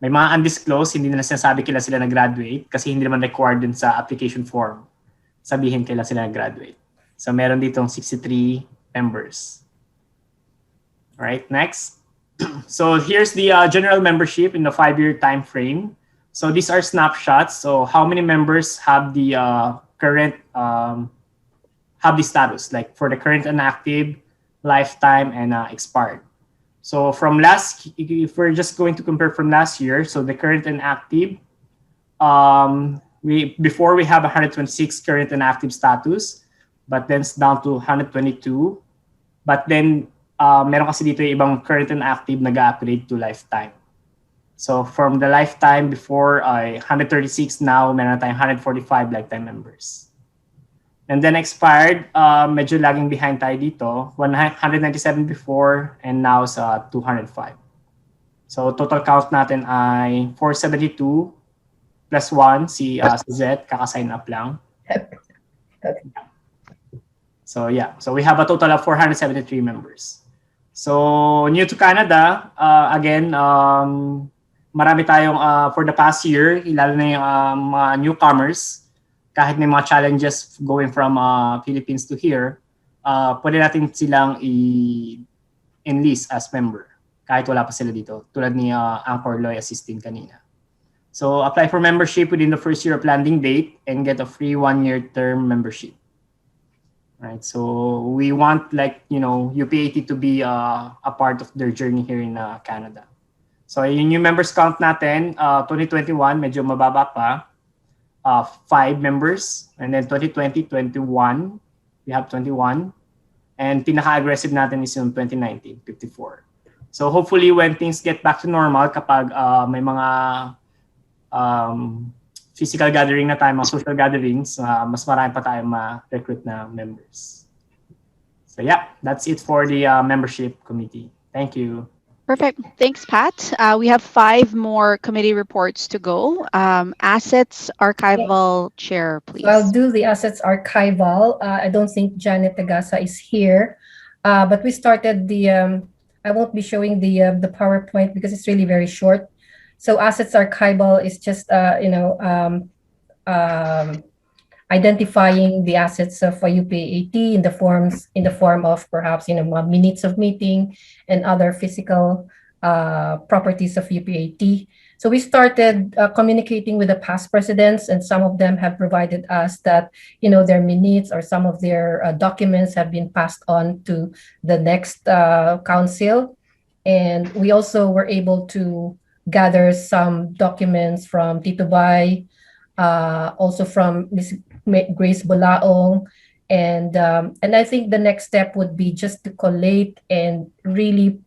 May mga undisclosed, hindi na sinasabi kailan sila nag-graduate kasi hindi naman required dun sa application form. Sabihin kailan sila nag-graduate. So meron ditong 63 members. All right, next. So here's the general membership in the 5-year time frame. So these are snapshots. So how many members have the current have the status, like for the current and active, lifetime, and expired. So from if we're just going to compare from last year, so the current and active, before we have 126 current and active status, but then it's down to 122. But then meron kasi dito yung ibang current and active nag-upgrade to lifetime. So from the lifetime before 136, now meron tayong 145 lifetime members. And then expired, medyo lagging behind tayo dito. 197 before and now sa 205. So total count natin ay 472 plus 1 si Z, kaka-sign up lang. So yeah, so we have a total of 473 members. So new to Canada, again, marami tayong for the past year, lalo na yung mga newcomers. Kahit may mga challenges going from Philippines to here, pwede natin silang i-enlist as member kahit wala pa sila dito, tulad ni Anchor Loy assisting kanina. So apply for membership within the first year of landing date and get a free 1-year term membership. Right, so we want UPAAT to be a part of their journey here in Canada. So yung new members count natin, 2021 medyo mababa pa. 5 members, and then 2020, 21, we have 21, and pinaka-aggressive natin is yung 2019, 54. So hopefully when things get back to normal, kapag may mga physical gathering na tayo, mga social gatherings, mas marami pa tayong ma-recruit na members. So yeah, that's it for the membership committee. Thank you. Perfect. Thanks, Pat. We have 5 more committee reports to go. Assets archival chair, please. I'll do the assets archival. I don't think Janet Tagasa is here, but we started the. I won't be showing the PowerPoint because it's really very short. So assets archival is just identifying the assets of a UPAAT in the form of perhaps minutes of meeting and other physical properties of UPAAT. So we started communicating with the past presidents, and some of them have provided us that their minutes or some of their documents have been passed on to the next council, and we also were able to gather some documents from Tito Bay, also from Ms. Grace Bolaong, and I think the next step would be just to collate and really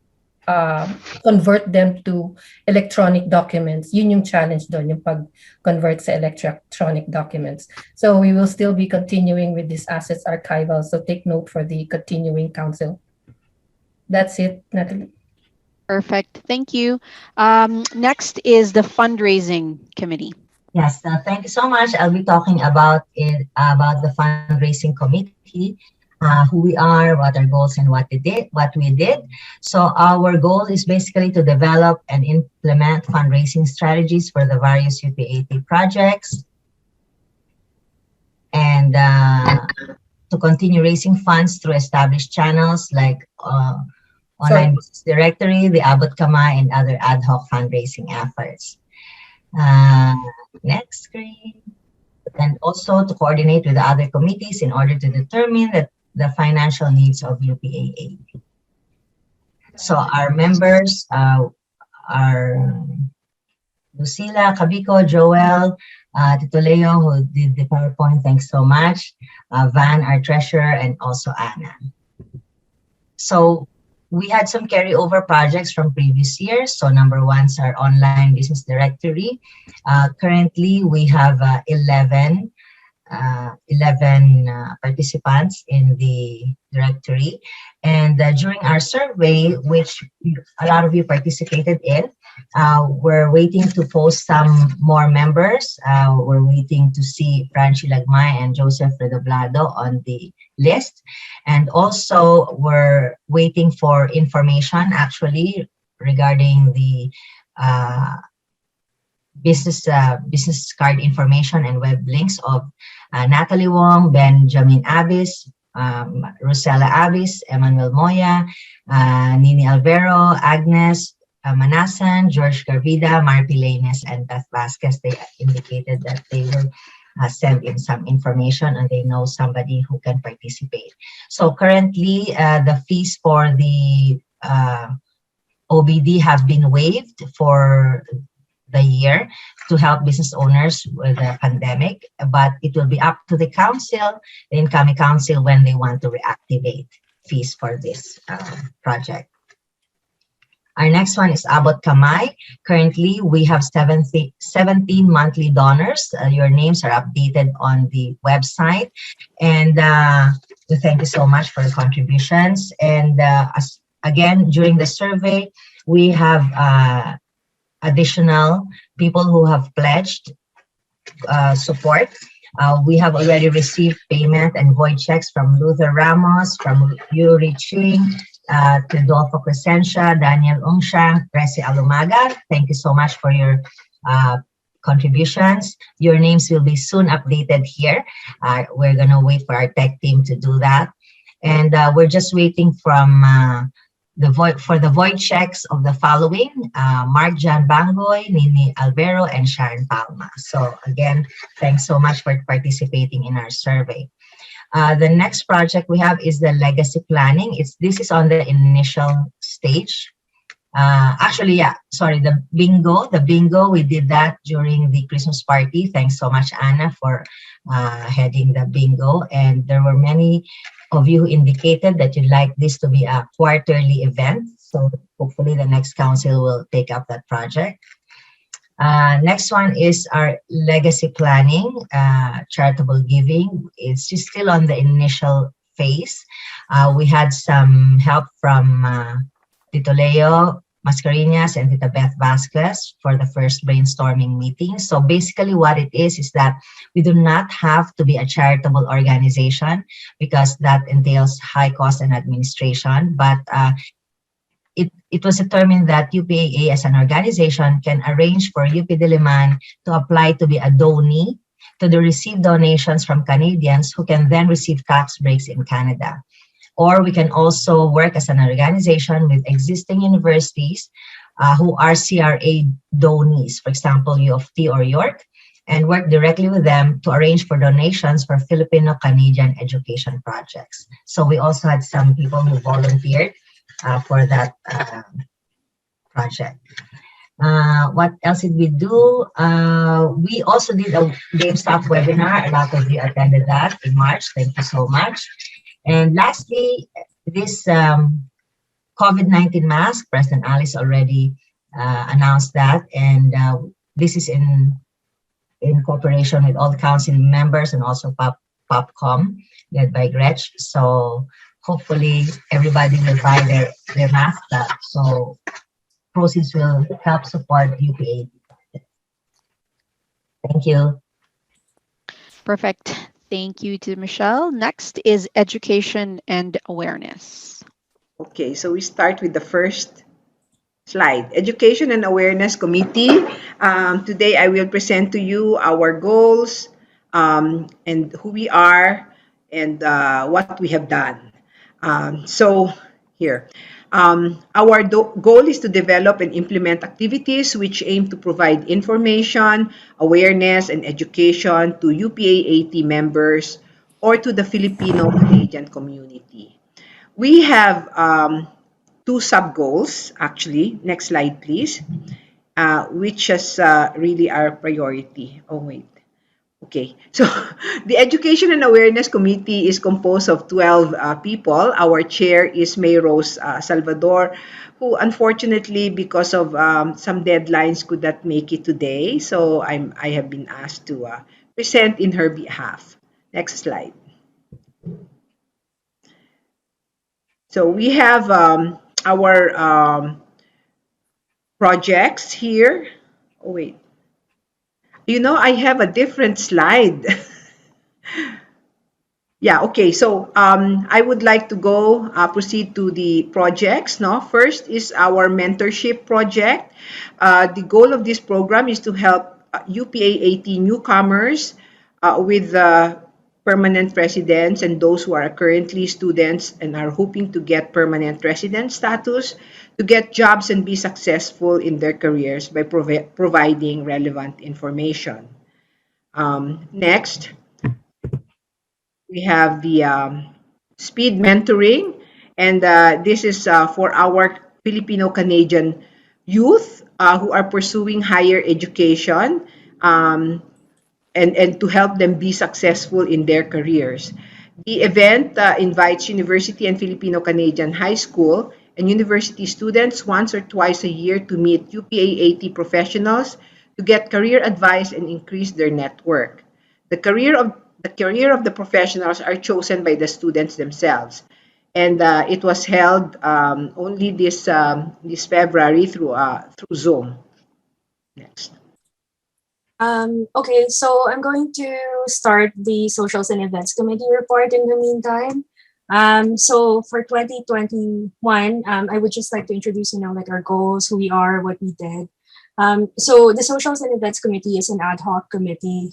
convert them to electronic documents. Yun yung challenge doon, yung pag-convert sa electronic documents. So we will still be continuing with this assets archival, so take note for the continuing council. That's it, Natalie. Perfect. Thank you. Next is the fundraising committee. Yes, thank you so much. I'll be talking about the fundraising committee, who we are, what our goals, and what we did. So our goal is basically to develop and implement fundraising strategies for the various UPAAT projects, and to continue raising funds through established channels like online business directory, the Abot Kamay, and other ad hoc fundraising efforts. Next screen. And also to coordinate with the other committees in order to determine the financial needs of UPAAT. So our members are Lucila, Cabico, Joel, Tito Leo, who did the PowerPoint, thanks so much, Van, our treasurer, and also Anna. So we had some carryover projects from previous years. So number one is our online business directory. Currently, we have 11 participants in the directory. And during our survey, which a lot of you participated in, we're waiting to post some more members. We're waiting to see Franchi Lagmay and Joseph Redoblado on the list. And also, we're waiting for information, actually, regarding the business card information and web links of Natalie Wong, Benjamin Avis, Rosella Avis, Emmanuel Moya, Nini Alvero, Agnes Manasan, George Garvida, Marpy Lanes, and Beth Vasquez. They indicated that they will send in some information and they know somebody who can participate. So currently, the fees for the OBD have been waived for the year to help business owners with the pandemic, but it will be up to the council, the incoming council, when they want to reactivate fees for this project. Our next one is Abot Kamay. Currently, we have 17 monthly donors. Your names are updated on the website. And we thank you so much for the contributions. And again, during the survey, we have additional people who have pledged support. We have already received payment and void checks from Luther Ramos, from Yuri Ching, Rodolfo Crescencia, Daniel Ungsha, Presi Alumaga. Thank you so much for your contributions. Your names will be soon updated here. We're going to wait for our tech team to do that. And we're just waiting from for the void checks of the following: Mark John Bangoy, Nini Alvero, and Sharon Palma. So again, thanks so much for participating in our survey. The next project we have is the legacy planning. This is on the initial stage. The bingo. The bingo, we did that during the Christmas party. Thanks so much, Anna, for heading the bingo. And there were many of you who indicated that you'd like this to be a quarterly event. So hopefully the next council will take up that project. Next one is our legacy planning, charitable giving. It's just still on the initial phase. We had some help from Tito Leo Mascareñas and Tita Beth Vasquez for the first brainstorming meeting. So basically what it is that we do not have to be a charitable organization because that entails high cost and administration, but it was determined that UPAA as an organization can arrange for UP Diliman to apply to be a donee to the received donations from Canadians who can then receive tax breaks in Canada. Or we can also work as an organization with existing universities who are CRA donees, for example, U of T or York, and work directly with them to arrange for donations for Filipino-Canadian education projects. So we also had some people who volunteered for that project. What else did we do? We also did a GameStop webinar. A lot of you attended that in March. Thank you so much. And lastly, this COVID-19 mask, President Alice already announced that. And this is in cooperation with all the council members and also PopCom, led by Gretch. So hopefully everybody will buy their mask. So proceeds will help support UPAAT. Thank you. Perfect. Thank you to Michelle. Next is education and awareness. Okay, so we start with the first slide. Education and Awareness Committee. Today I will present to you our goals and who we are and what we have done. So here, our goal is to develop and implement activities which aim to provide information, awareness, and education to UPAAT members or to the Filipino Canadian community. We have two sub-goals, actually. Next slide, please, which is really our priority. Oh, wait. Okay, so the Education and Awareness Committee is composed of 12 people. Our chair is May Rose Salvador, who unfortunately, because of some deadlines, could not make it today. So I have been asked to present in her behalf. Next slide. So we have our projects here. Oh, wait. You know, I have a different slide. Yeah, okay. So I would like to go proceed to the projects. No, first is our mentorship project. The goal of this program is to help UPAAT newcomers with permanent residents and those who are currently students and are hoping to get permanent resident status to get jobs and be successful in their careers by providing relevant information. Next, we have the speed mentoring, and this is for our Filipino Canadian youth who are pursuing higher education and to help them be successful in their careers. The event invites university and Filipino Canadian high school and university students once or twice a year to meet UPAAT professionals to get career advice and increase their network. The career of the professionals are chosen by the students themselves, and it was held only this February through Zoom. Next. Okay, so I'm going to start the Socials and Events Committee report in the meantime. So for 2021, I would just like to introduce, like our goals, who we are, what we did. So the Socials and Events Committee is an ad hoc committee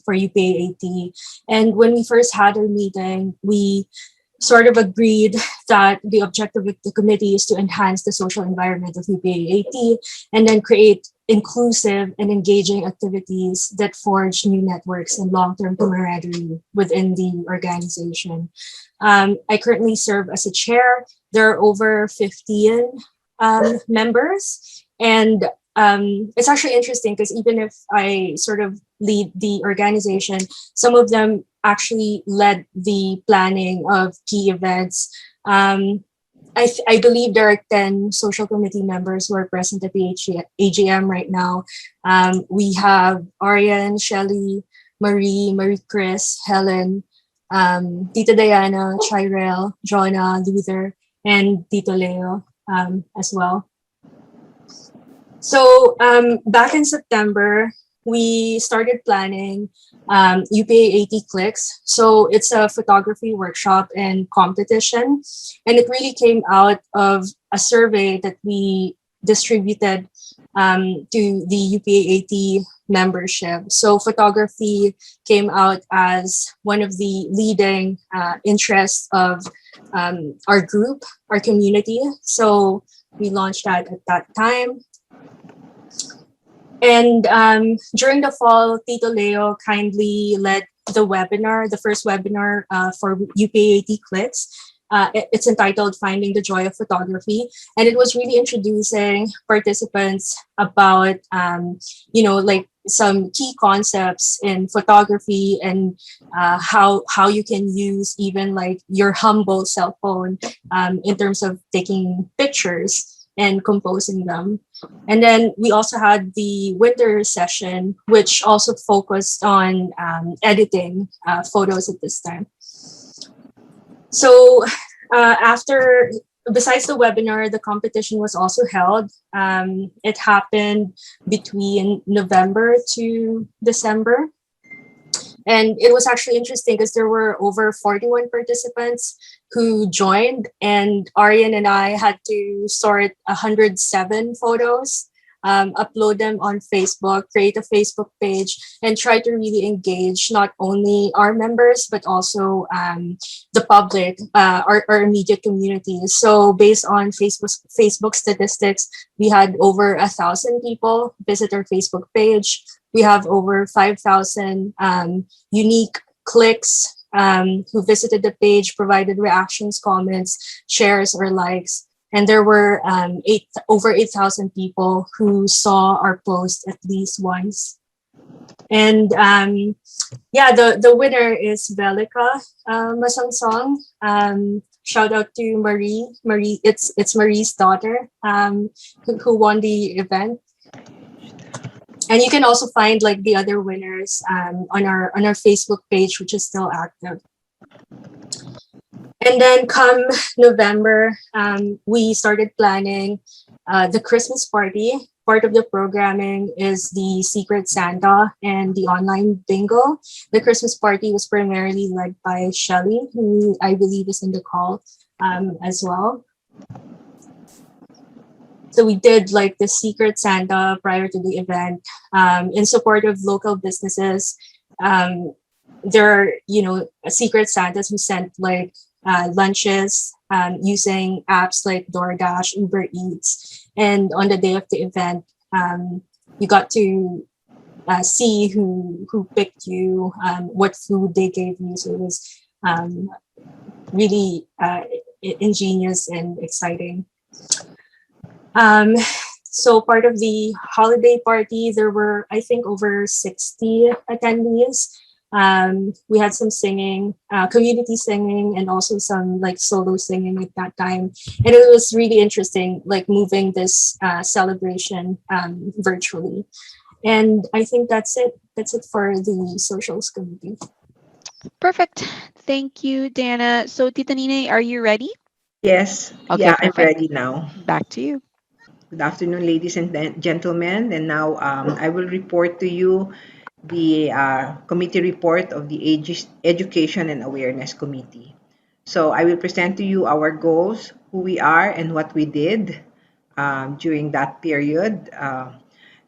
for UPAAT. And when we first had our meeting, we sort of agreed that the objective of the committee is to enhance the social environment of UPAAT and then create inclusive and engaging activities that forge new networks and long-term camaraderie within the organization. I currently serve as a chair. There are over 15 members, and it's actually interesting because even if I sort of lead the organization, some of them actually led the planning of key events. I believe there are 10 social committee members who are present at the AGM right now. We have Arian, Shelley, Marie Chris, Helen, Tita Diana, Chirel, Jonah, Luther, and Tito Leo as well. So back in September, we started planning UPAAT Clicks. So it's a photography workshop and competition. And it really came out of a survey that we distributed to the UPAAT membership. So photography came out as one of the leading interests of our group, our community. So we launched that at that time. And during the fall, Tito Leo kindly led the webinar, the first webinar for UPAAT Clicks. It's entitled Finding the Joy of Photography. And it was really introducing participants about, like some key concepts in photography and how you can use even like your humble cell phone in terms of taking pictures and composing them. And then we also had the winter session, which also focused on editing photos at this time. So after besides the webinar, the competition was also held. It happened between November to December. And it was actually interesting because there were over 41 participants who joined, and Aryan and I had to sort 107 photos, upload them on Facebook, create a Facebook page, and try to really engage not only our members, but also the public, our immediate community. So based on Facebook statistics, we had over 1,000 people visit our Facebook page. We have over 5,000 unique clicks who visited the page, provided reactions, comments, shares, or likes. And there were over 8,000 people who saw our post at least once. And yeah, the winner is Velika Masangsong. Shout out to Marie. It's Marie's daughter who won the event. And you can also find like the other winners on our Facebook page, which is still active. And then come November, we started planning the Christmas party. Part of the programming is the Secret Santa and the online bingo. The Christmas party was primarily led by Shelly, who I believe is in the call as well. So we did like the Secret Santa prior to the event in support of local businesses. There are, Secret Santas who sent like lunches using apps like DoorDash, Uber Eats. And on the day of the event, you got to see who picked you, what food they gave you. So it was really ingenious and exciting. So part of the holiday party, there were, I think, over 60 attendees. We had some singing, community singing, and also some like solo singing at that time. And it was really interesting, like moving this celebration virtually. And I think that's it. That's it for the socials committee. Perfect. Thank you, Dana. So Tita Nina, are you ready? Yes. Okay, yeah, perfect. I'm ready now. Back to you. Good afternoon, ladies and gentlemen. And now I will report to you the committee report of the Aegis Education and Awareness Committee. So I will present to you our goals, who we are, and what we did during that period.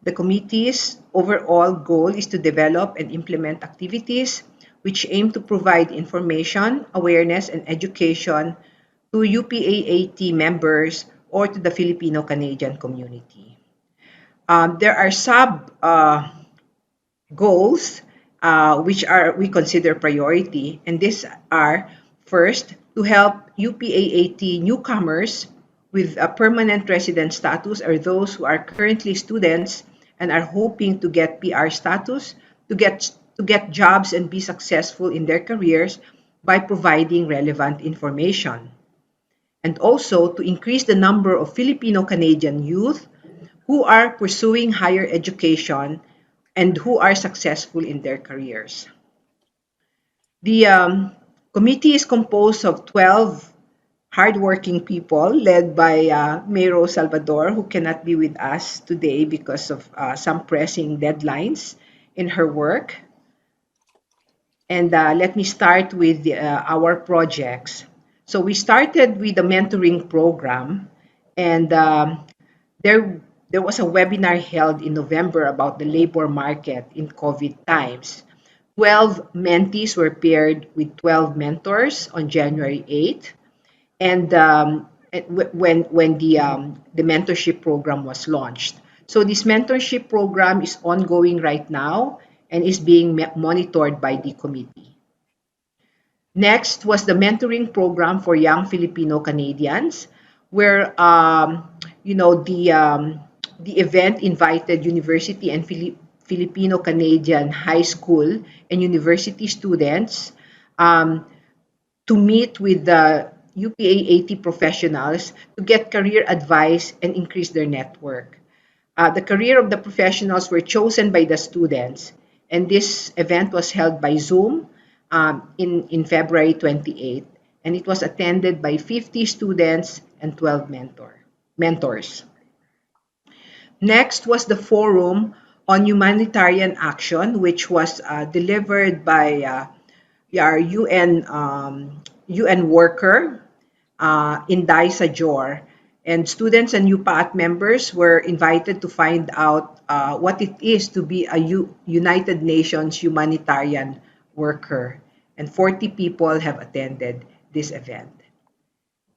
The committee's overall goal is to develop and implement activities which aim to provide information, awareness, and education to UPAAT members or to the Filipino-Canadian community. There are sub goals which we consider priority, and these are first, to help UPAAT newcomers with a permanent resident status, or those who are currently students and are hoping to get PR status, to get jobs and be successful in their careers by providing relevant information. And also to increase the number of Filipino-Canadian youth who are pursuing higher education and who are successful in their careers. The committee is composed of 12 hardworking people led by Mayro Salvador, who cannot be with us today because of some pressing deadlines in her work. And let me start with our projects. So we started with the mentoring program, and there was a webinar held in November about the labor market in COVID times. 12 mentees were paired with 12 mentors on January 8th. And when the mentorship program was launched. So this mentorship program is ongoing right now and is being monitored by the committee. Next was the mentoring program for young Filipino Canadians, where the event invited university and Filipino Canadian high school and university students to meet with the UPAAT professionals to get career advice and increase their network. The career of the professionals were chosen by the students, and this event was held by Zoom in February 28th, and it was attended by 50 students and 12 mentors. Next was the Forum on Humanitarian Action, which was delivered by our UN worker, Inday Sajor, and students and UPAAT members were invited to find out what it is to be a United Nations humanitarian worker. And 40 people have attended this event.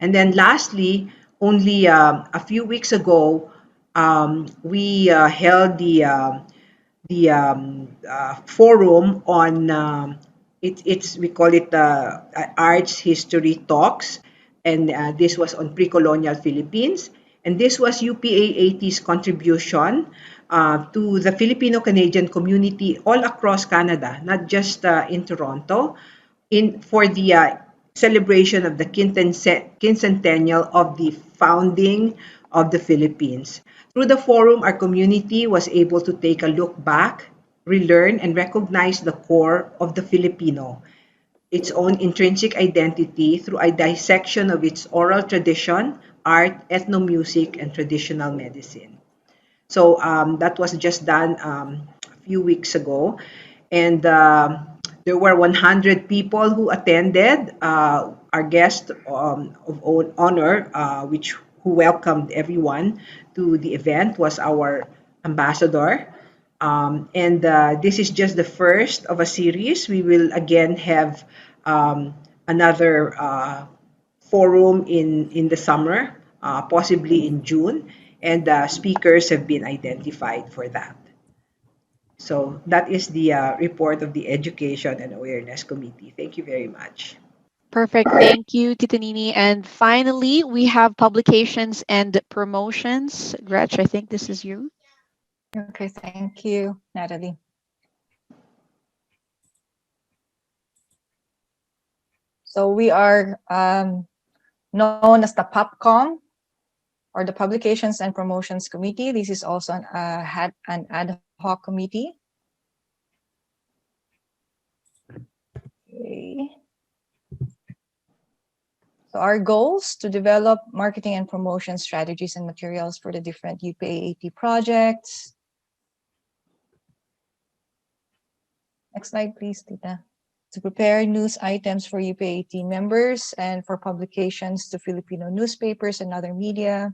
And then lastly, only a few weeks ago, we held the forum on we call it Arts History Talks, and this was on pre-colonial Philippines, and this was UPAAT's contribution to the Filipino-Canadian community all across Canada, not just in Toronto, for the celebration of the quincentennial of the founding of the Philippines. Through the forum, our community was able to take a look back, relearn, and recognize the core of the Filipino, its own intrinsic identity through a dissection of its oral tradition, art, ethnomusic, and traditional medicine. So that was just done a few weeks ago. And there were 100 people who attended. Our guest of honor, who welcomed everyone to the event, was our ambassador. And this is just the first of a series. We will again have another forum in the summer, possibly in June, and speakers have been identified for that. So that is the report of the Education and Awareness Committee. Thank you very much. Perfect. Thank you, Tita Nini. And finally, we have publications and promotions. Gretch, I think this is you. Okay, thank you, Natalie. So we are known as the POPCOM, or the Publications and Promotions Committee. This is also an ad hoc committee. Okay. So our goals to develop marketing and promotion strategies and materials for the different UPAAT projects. Next slide, please, Tita. To prepare news items for UPAAT members and for publications to Filipino newspapers and other media.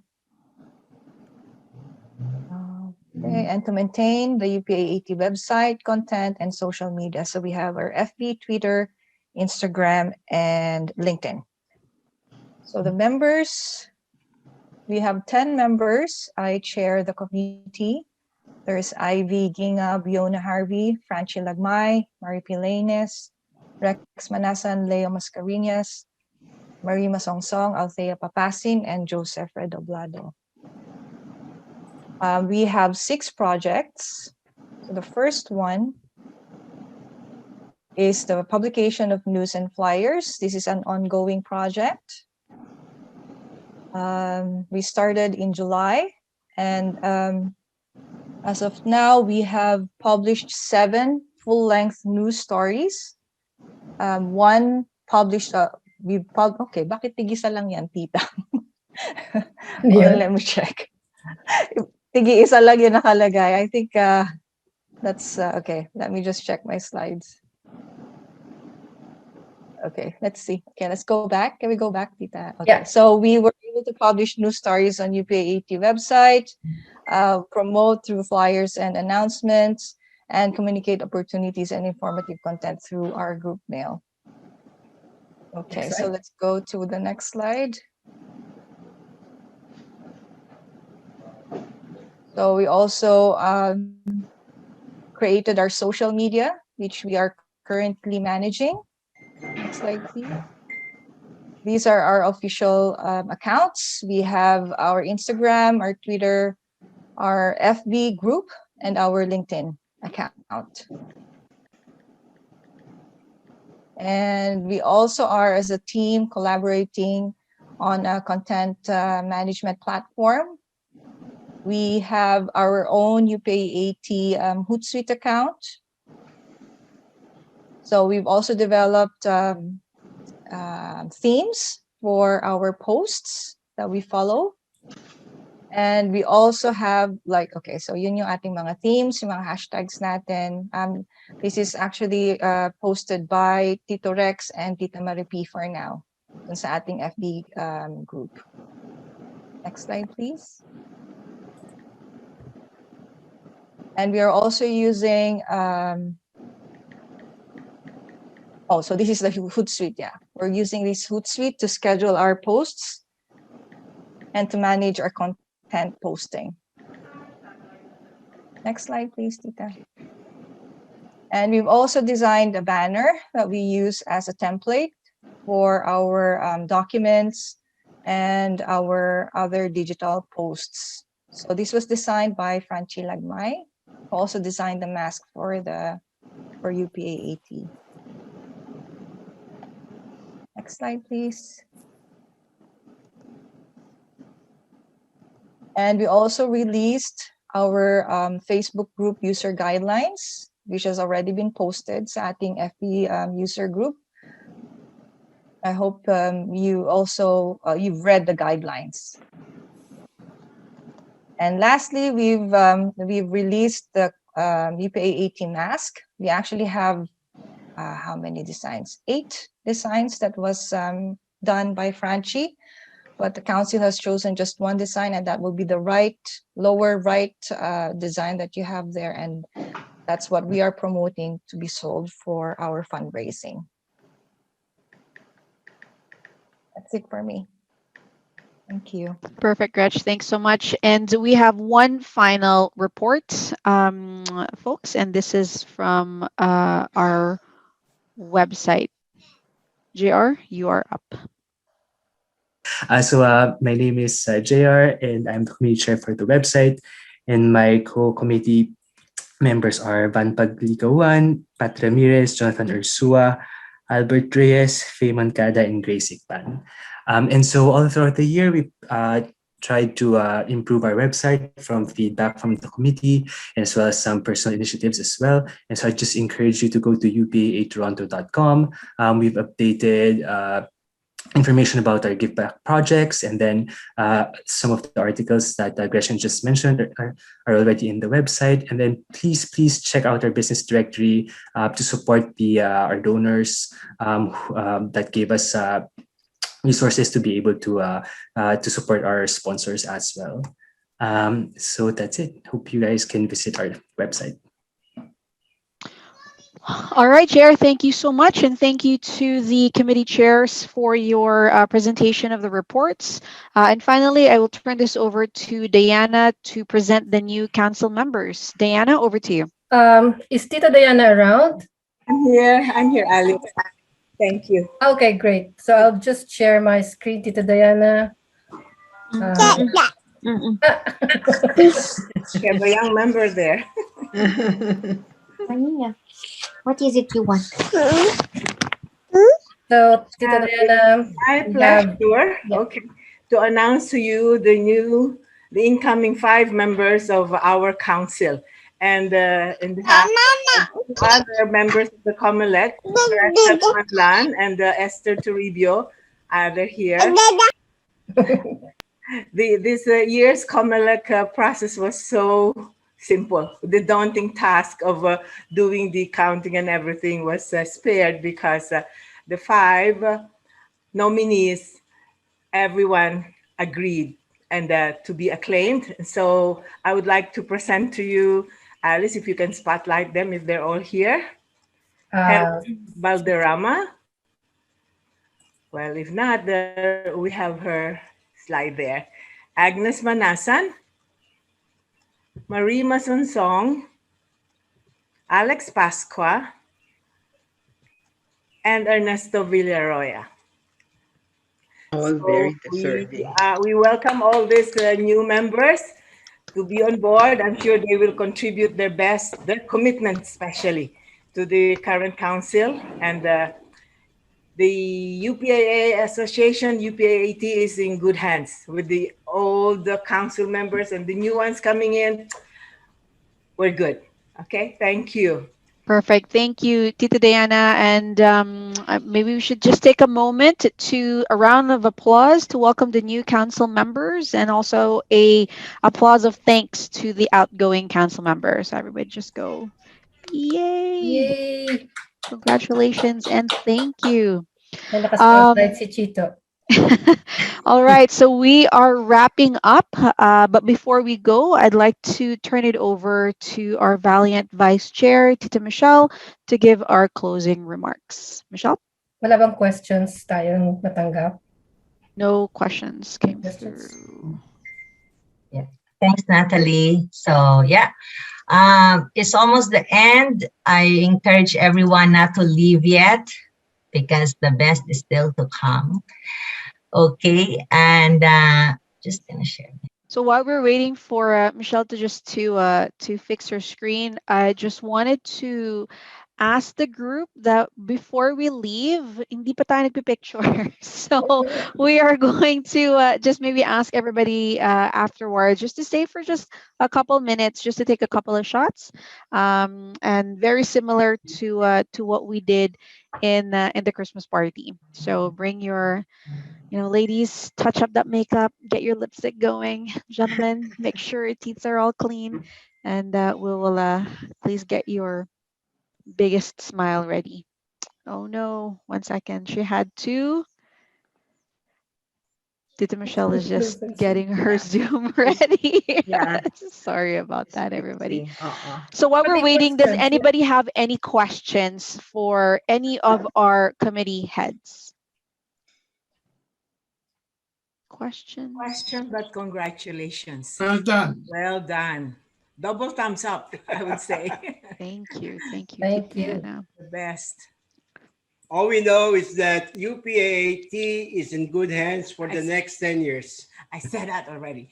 Okay, and to maintain the UPAAT website, content, and social media. So we have our FB, Twitter, Instagram, and LinkedIn. So the members, we have 10 members. I chair the committee. There's Ivy Ginga, Biona Harvey, Franchi Lagmay, Marie Pilanes, Rex Manasan, Leo Mascareñas, Marie Masongsong, Althea Papasin, and Joseph Redoblado. We have 6 projects. So the first one is the publication of news and flyers. This is an ongoing project. We started in July, and as of now, we have published 7 full-length news stories. One published, okay, bakit tig-isa lang yan, Tita? Let me check. Tig-isa lang yun nakalagay. I think that's, okay, let me just check my slides. Okay, let's see. Okay, let's go back. Can we go back, Tita? Okay, yeah. So we were able to publish news stories on UPAAT website, promote through flyers and announcements, and communicate opportunities and informative content through our group mail. Okay, so let's go to the next slide. So we also created our social media, which we are currently managing. Next slide, please. These are our official accounts. We have our Instagram, our Twitter, our FB group, and our LinkedIn account. And we also are, as a team, collaborating on a content management platform. We have our own UPAAT Hootsuite account. So we've also developed themes for our posts. that we follow. And we also have like, okay, so yun yung ating mga themes, yung mga hashtags natin. This is actually posted by Tito Rex and Tita Maripi for now dun sa ating FB group. Next slide, please. And we are also using, so this is the Hootsuite, yeah. We're using this Hootsuite to schedule our posts and to manage our content posting. Next slide, please, Tita. And we've also designed a banner that we use as a template for our documents and our other digital posts. So this was designed by Franchi Lagmay, who also designed the mask for UPAAT. Next slide, please. And we also released our Facebook group user guidelines, which has already been posted sa ating FB user group. I hope you also you've read the guidelines. And lastly, we've released the UPAAT mask. We actually have how many designs? 8 designs that was done by Franchi, but the council has chosen just one design, and that will be the lower right design that you have there, and that's what we are promoting to be sold for our fundraising. That's it for me. Thank you. Perfect, Gretch. Thanks so much. And we have one final report, folks, and this is from our website. JR, you are up. My name is JR, and I'm the committee chair for the website. And my co-committee members are Van Pagligawan, Pat Ramirez, Jonathan Ursua, Albert Reyes, Faye Mancada, and Grace Ikpan. And so all throughout the year, we tried to improve our website from feedback from the committee, as well as some personal initiatives as well. And so I just encourage you to go to upaatoronto.com. We've updated information about our give back projects, and then some of the articles that Gretchen just mentioned are already in the website. And then please check out our business directory to support our donors that gave us resources to be able to support our sponsors as well. So that's it. Hope you guys can visit our website. All right, Chair, thank you so much. And thank you to the committee chairs for your presentation of the reports. And finally, I will turn this over to Diana to present the new council members. Diana, over to you. Is Tita Diana around? I'm here, Alex. Thank you. Okay, great. So I'll just share my screen, Tita Diana. We have a young member there. What is it you want? So, Tita Diana, my pleasure, to announce to you the incoming 5 members of our council. And in behalf of other members of the COMELEC, Madlan and Esther Toribio, they're here. This year's COMELEC process was so simple. The daunting task of doing the counting and everything was spared because the 5 nominees, everyone agreed and to be acclaimed. So I would like to present to you, Alice, if you can spotlight them, if they're all here. Valderrama. Well, if not, we have her slide there. Agnes Manasan, Marie Masunsong, Alex Pasqua, and Ernesto Villaroya. All very deserving. We welcome all these new members to be on board. I'm sure they will contribute their best, their commitment especially, to the current council. And the UPAA Association, UPAAT, is in good hands with the old council members and the new ones coming in. We're good. Okay, thank you. Perfect. Thank you, Tita Diana. And maybe we should just take a moment to a round of applause to welcome the new council members, and also a applause of thanks to the outgoing council members. Everybody just go, yay! Yay! Congratulations and thank you. May naka-spotlight si Chito. All right, so we are wrapping up. But before we go, I'd like to turn it over to our valiant Vice Chair, Tita Michelle, to give our closing remarks. Michelle? Wala bang questions tayong natanggap? No questions came through. Yeah. Thanks, Natalie. So yeah, it's almost the end. I encourage everyone not to leave yet because the best is still to come. Okay, and just gonna share. So while we're waiting for Michelle to fix her screen, I just wanted to ask the group that before we leave, hindi pa tayo nagpipicture. So we are going to just maybe ask everybody afterwards just to stay for just a couple minutes, just to take a couple of shots, and very similar to what we did in the Christmas party. So bring your, ladies, touch up that makeup, get your lipstick going. Gentlemen, make sure your teeth are all clean, and we will please get your biggest smile ready. Oh no, 1 second. She had two. Tita Michelle is just getting her Zoom ready. Yeah. Sorry about that, everybody. Uh-uh. So while we're Any waiting, does questions? anybody have any questions for any of our committee heads? Questions? Question, but congratulations. Well done. Well done. Double thumbs up, I would say. Thank you. Thank you, Thank Tita you. Diana. The best. All we know is that UPAAT is in good hands for the next 10 years. I said that already.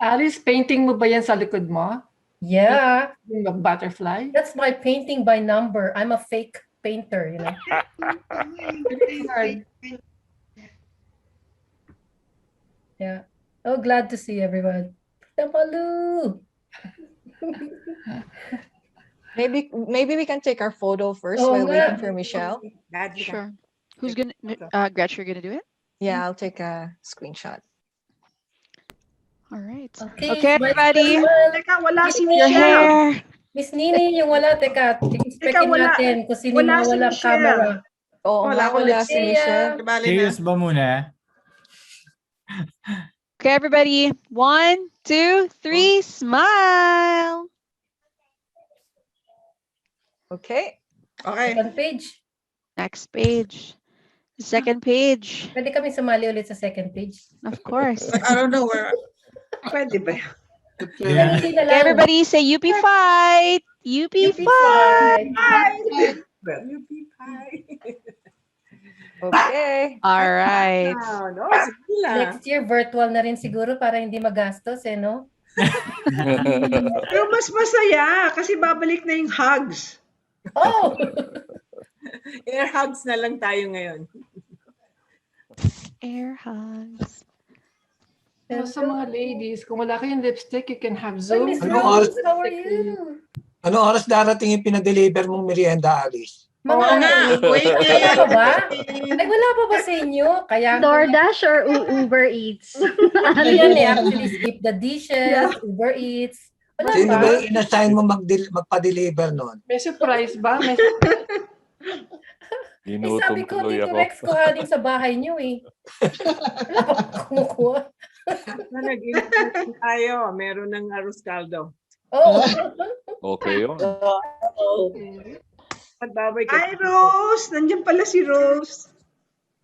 Alice, painting mo ba yan sa likod mo? Yeah. Yung butterfly? That's my painting by number. I'm a fake painter, Yeah. Oh, glad to see everyone. Tamalu! Maybe we can take our photo first Oh, while nga. waiting for Michelle. Sure. Who's gonna? Gretchen, you're gonna do it? Yeah, I'll take a screenshot. All right. Okay, Okay, everybody. Teka, wala si Your Michelle. hair. Miss Nini, yung wala. Teka, i-inspectin wala. natin kung sino yung Wala mga si wala Michelle. camera. Oo nga, wala si Michelle. Serious ba muna? Okay, everybody. 1, 2, 3, smile. Okay. Second page. Next page. Second page. Pwede kami sumali ulit sa second page. Of course. I don't know where. Pwede ba? Yeah. Hindi na Okay, lang. everybody say UP fight. UP fight. UP pie. Okay. All right. Wow, no, sige lang. Next year, virtual na rin siguro para hindi magastos, no? Pero mas masaya kasi babalik na yung hugs. Oh! Air hugs na lang tayo ngayon. Air hugs. So, sa mga ladies, kung wala kayong lipstick, you can have Hi, Zoom. Miss Ano Rose, oras- how are you? Ano oras darating yung pinadeliver mong merienda, Alice? Mga Oo nga, waiting. Wala pa ba? Ay, wala pa ba sa inyo? Kaya DoorDash or Uber Eats? ano yan actually skip the dishes, Uber Eats. Wala Sino pa? ba yung in-assign mo magpa-deliver nun? May surprise ba? May Eh, Ginutom sabi ko, tuloy Tito ako. Rex, kuhanin sa bahay niyo eh. Wala pa kumukuha. Na nag-invite tayo. Meron ng arroz caldo. Oh. Okay yun. Magbabay ka. Hi, Rose! Nandiyan pala si Rose.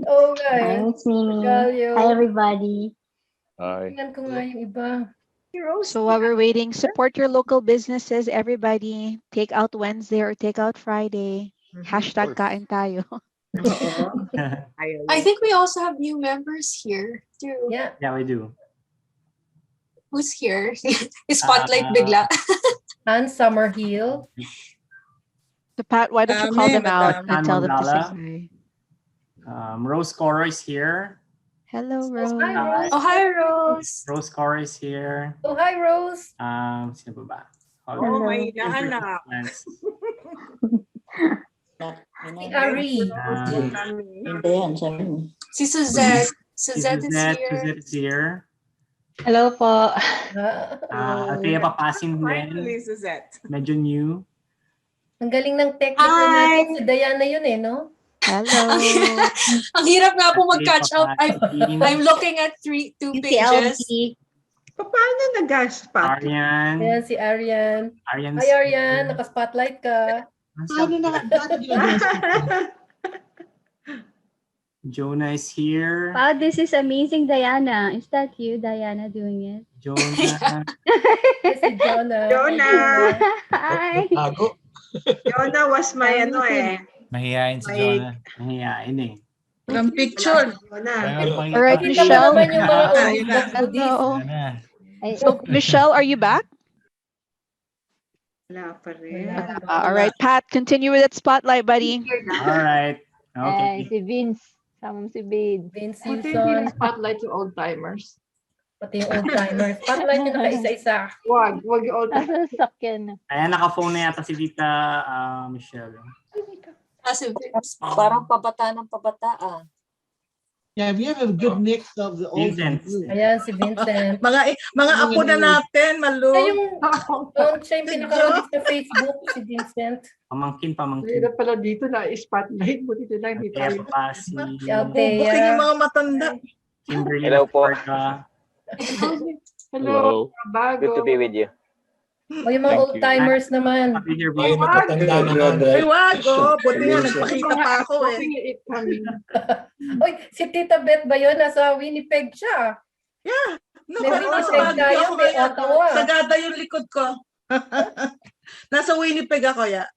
Oh, guys. Thanks, Mimi. Galio. Hi, everybody. Hi. Tingnan ko nga yung iba. So while we're waiting, support your local businesses, everybody. Take out Wednesday or take out Friday. Hashtag kain tayo. I think we also have new members here too. Yeah. Yeah, we do. Who's here? Spotlight bigla. And Summerhill. So Pat, why don't you call them out and Ann tell them to say Mandala. hi? Rose Cora is here. Hello, Rose. Hi, Rose. Oh, hi, Rose. Rose Cora is here. Oh, hi, Rose. Sino ba? Oh, may inaanak. Si Ari. Hindi yan, sabi mo. Si Suzette. Suzette is here. Suzette is here. Hello po. Althea Papasin Finally, din. Suzette. Medyo new. Ang galing ng technical natin. Si Diana yun eh, no? Hello. Ang hirap nga po mag-catch up. I'm looking at two pages. Paano nag-spot? Arian. Ayan, si Arian. Arian's Hi, Arian. Naka-spotlight ka. Jonah is here. Wow, this is amazing, Diana. Is that you, Diana, doing it? Jonah. Si Jonah. Jonah. Hi. Jonah was my Mahihain si Jonah. Mahihain eh. Ng picture. All right, Kita mo Michelle. naman yung mga goodies. Hello. So, Michelle, are you back? Wala pa rin. All right, Pat, continue with that spotlight, buddy. All right. Okay. Si Vince. Sama mo si Vince. Vince Buti Simpson. hindi spotlight yung old-timers. Pati yung old-timers. Spotlight yung naka-isa-isa. Wag yung old-timers. Asa sakyan. Ayan, naka-phone na yata si Tita Michelle. Parang pabata ng pabata. Yeah, we have a good mix of the old Vincent. and new. Ayan, si Vincent. Mga apo na natin, Malu. Siya yung pinaka-audit sa Facebook, si Vincent. Pamangkin. Hirap pala dito na spotlight. Buti na lang. Althea Papasi. Si Althea. Booking yung mga matanda. Kimberly. Hello po. Hello. Bago. Good to be with you. O yung mga old-timers naman. Ay, matatanda naman. Ay, wag. Buti nga, nagpakita pa ako eh. Oy, si Tita Beth ba yun? Nasa Winnipeg siya. Yeah. No, May Winnipeg tayo, may Ottawa. Sagada yung likod ko. Nasa Winnipeg ako, ya.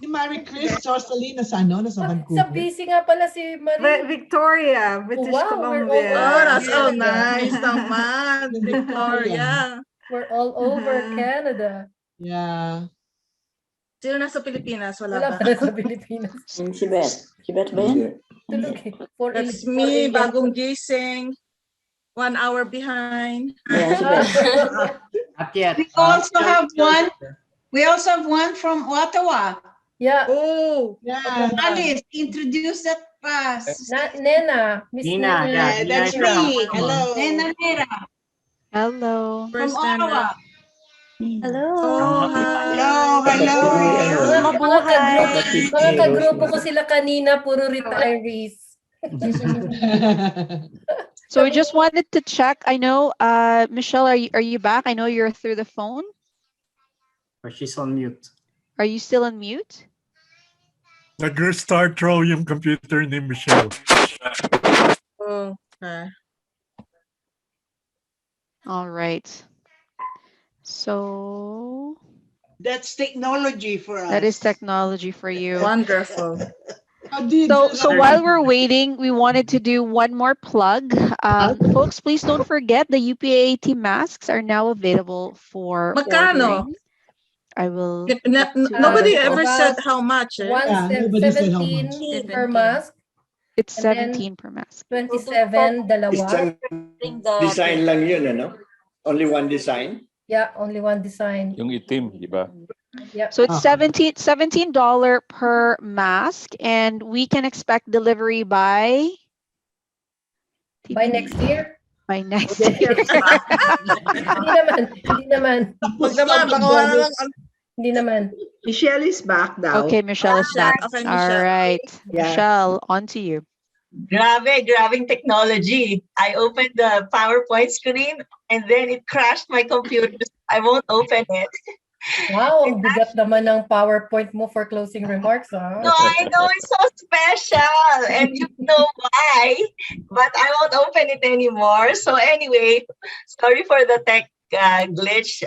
Si Marie Chris Sorcelli nasa Vancouver. Sa busy nga pala si Marie. Victoria, British Columbia. That's so nice naman. Victoria. We're all over Canada. Yeah. Sino nasa Pilipinas? Wala ba? pa sa Pilipinas. Si Beth. Si Beth ba yan? Tulog eh. That's me, bagong gising. 1 hour behind. Not yet. We also have one. We also have one from Ottawa. Yeah. Oh, yeah. Alice, introduce that class. Nena. Miss Nina. Yeah, That's Nina. me. Hello. Nena Nera. Hello. From Ottawa. Hello. Mga kagrupo ko sila kanina, puro retirees. So we just wanted to check. I know, Michelle, are you back? I know you're through the phone. Or she's on mute. Are you still on mute? Nag-restart raw yung computer ni Michelle. Okay. All right. So that's technology for us. that is technology for you. Wonderful. So while we're waiting, we wanted to do one more plug. Folks, please don't forget the UPAAT masks are now available for Magkano? ordering. I will. Nobody ever said how much. Eh? 17 per mask. It's And 17 per mask. 27, dalawa. Isang design lang yun, ano? Only one design? Yeah, only one design. Yung itim, di ba? Yeah. So it's $17 per mask, and we can expect delivery by next year. By next year. Hindi naman. Hindi naman. Michelle is back daw. Okay, Michelle is back. Okay, All Michelle. right. Yeah. Michelle, on to you. Grabing technology. I opened the PowerPoint screen and then it crashed my computer. I won't open it. Wow, ang bigat naman ng PowerPoint mo for closing remarks, No, I know it's so special and you know why, but I won't open it anymore. So anyway, sorry for the tech glitch.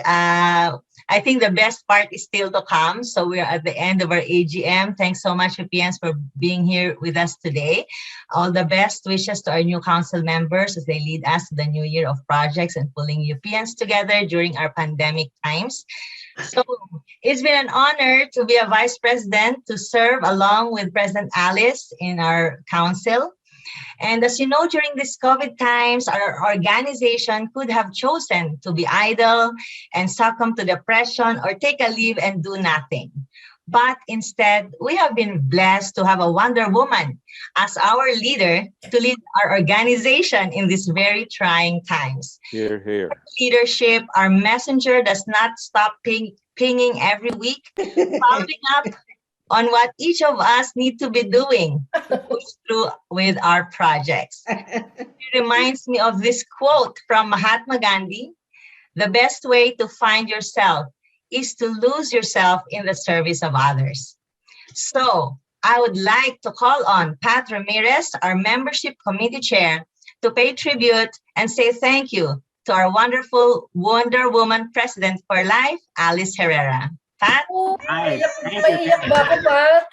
I think the best part is still to come. So we're at the end of our AGM. Thanks so much, UPNs, for being here with us today. All the best wishes to our new council members as they lead us to the new year of projects and pulling UPNs together during our pandemic times. So it's been an honor to be a vice president, to serve along with President Alice in our council. And as you know, during these COVID times, our organization could have chosen to be idle and succumb to depression or take a leave and do nothing. But instead, we have been blessed to have a Wonder Woman as our leader to lead our organization in these very trying times. Here, here. Leadership, our messenger does not stop pinging every week, following up on what each of us need to be doing to push through with our projects. It reminds me of this quote from Mahatma Gandhi: "The best way to find yourself is to lose yourself in the service of others." So I would like to call on Pat Ramirez, our membership committee chair, to pay tribute and say thank you to our wonderful Wonder Woman president for life, Alice Herrera. Pat? Nice. Thank you. Maiiyak ba ako, Pat?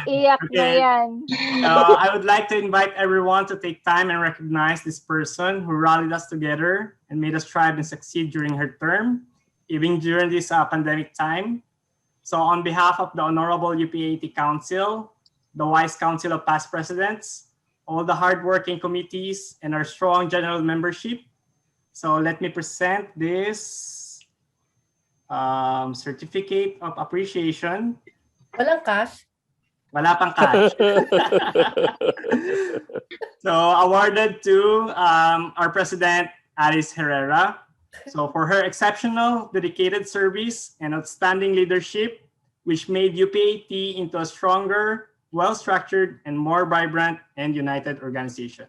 Iiyak na Okay. yan. I would like to invite everyone to take time and recognize this person who rallied us together and made us strive and succeed during her term, even during this pandemic time. So on behalf of the Honorable UPAAT Council, the Wise Council of Past Presidents, all the hardworking committees, and our strong general membership, so let me present this certificate of appreciation. Walang cash? Wala pang cash. So awarded to our president, Alice Herrera. So for her exceptional, dedicated service and outstanding leadership, which made UPAAT into a stronger, well-structured, and more vibrant and united organization,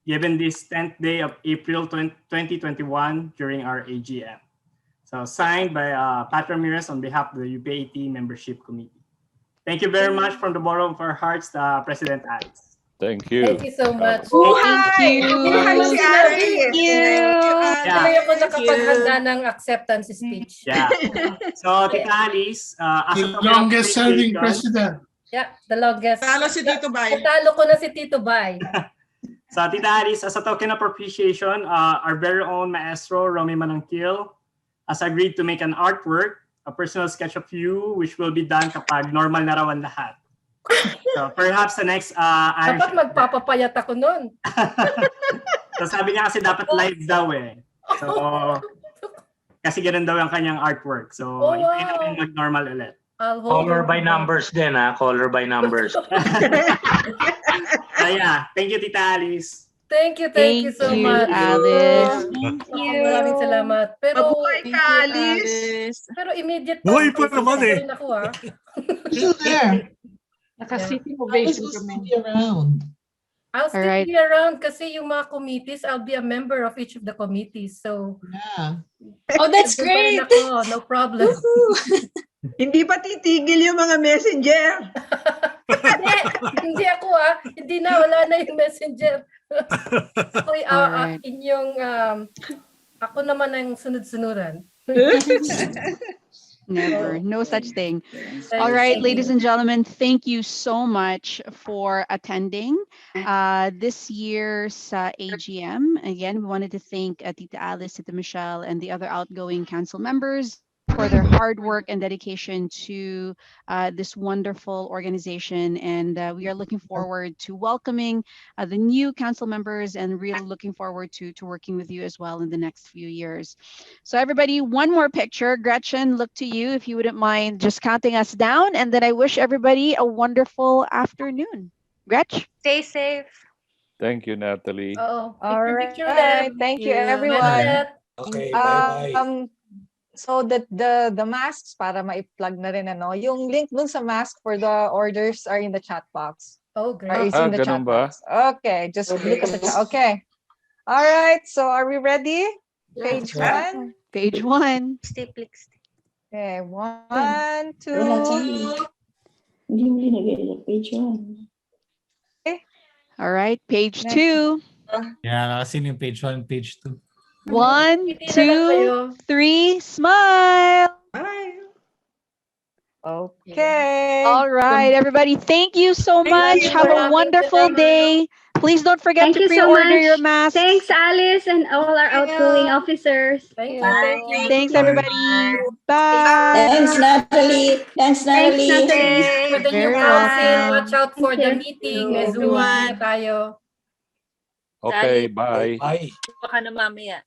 given this 10th day of April 2021 during our AGM. So signed by Pat Ramirez on behalf of the UPAAT Membership Committee. Thank you very much from the bottom of our hearts, President Alice. Thank you. Thank you so much. Buhay! Thank you. Buhay si Alice! Tuloy ako nakapaghanda ng acceptance speech. Yeah. So, Tita Alice, as The longest serving president. Yeah, the longest. Talo si Tito Bay. Talo ko na si Tito Bay. So, Tita Alice, as a token of appreciation, our very own maestro, Romy Manangkil, has agreed to make an artwork, a personal sketch of you, which will be done kapag normal na raw ang lahat. So perhaps the next Dapat magpapapayat ako nun. So sabi niya kasi dapat live daw eh. So kasi ganun daw ang kanyang artwork. So hindi natin mag-normal ulit. Color by numbers din ha, color by numbers. So yeah, thank you Tita Alice. Thank you so much, Alice. Thank you. Maraming salamat. Pero Mabuhay ka, Alice. Pero immediate Buhay pa naman eh. Ako, ah. Still there. Naka-sitting Alice ovation will kami. still be around. I'll still Alright. be around kasi yung mga committees, I'll be a member of each of the committees. So, Yeah. Oh, that's andun pa rin great. ako, no problem. Hindi pa titigil yung mga messenger. Hindi ako hindi na, wala na yung messenger. Ako, Alright. inyong, ako naman ang sunod-sunuran. Never. No such thing. Thank All right, you. ladies and gentlemen, thank you so much for attending this year's AGM. Again, we wanted to thank Tita Alice, Tita Michelle, and the other outgoing council members for their hard work and dedication to this wonderful organization. And we are looking forward to welcoming the new council members and really looking forward to working with you as well in the next few years. So everybody, one more picture. Gretchen, look to you if you wouldn't mind just counting us down. And then I wish everybody a wonderful afternoon. Gretch? Stay safe. Thank you, Natalie. Oo. All Picture right. them. Thank you, Yeah. everyone. Mindset. Okay, bye-bye. So the masks, para ma-plug na rin, ano, yung link dun sa mask for the orders are in the chat box. Oh, Or great. is in the ganun chat ba? box. Okay, just click on the chat. Okay. All right, so are we ready? Page Yeah. 1. Page 1. Stay fixed. Okay, 1, 2. Hindi mo linagay sa page 1. All right, page Next. 2. Yeah, nakasin yung page 1, page 2. 1, Hindi na lang kayo. 2, 3, smile. Bye. Okay. All right, everybody. Thank you so much. you. Have a Maraming wonderful salamat. day. Please don't forget Thank to you so pre-order much. your masks. Thanks, Alice, and all our outgoing officers. Thank you. Thank you. Thanks, everybody. Bye. Thanks, Natalie. Thanks, Thanks, Natalie. Natalie. For the new Very council, welcome. watch out for the Thank you. meeting. May Zoom meeting na tayo. Okay, bye. Baka na mamaya.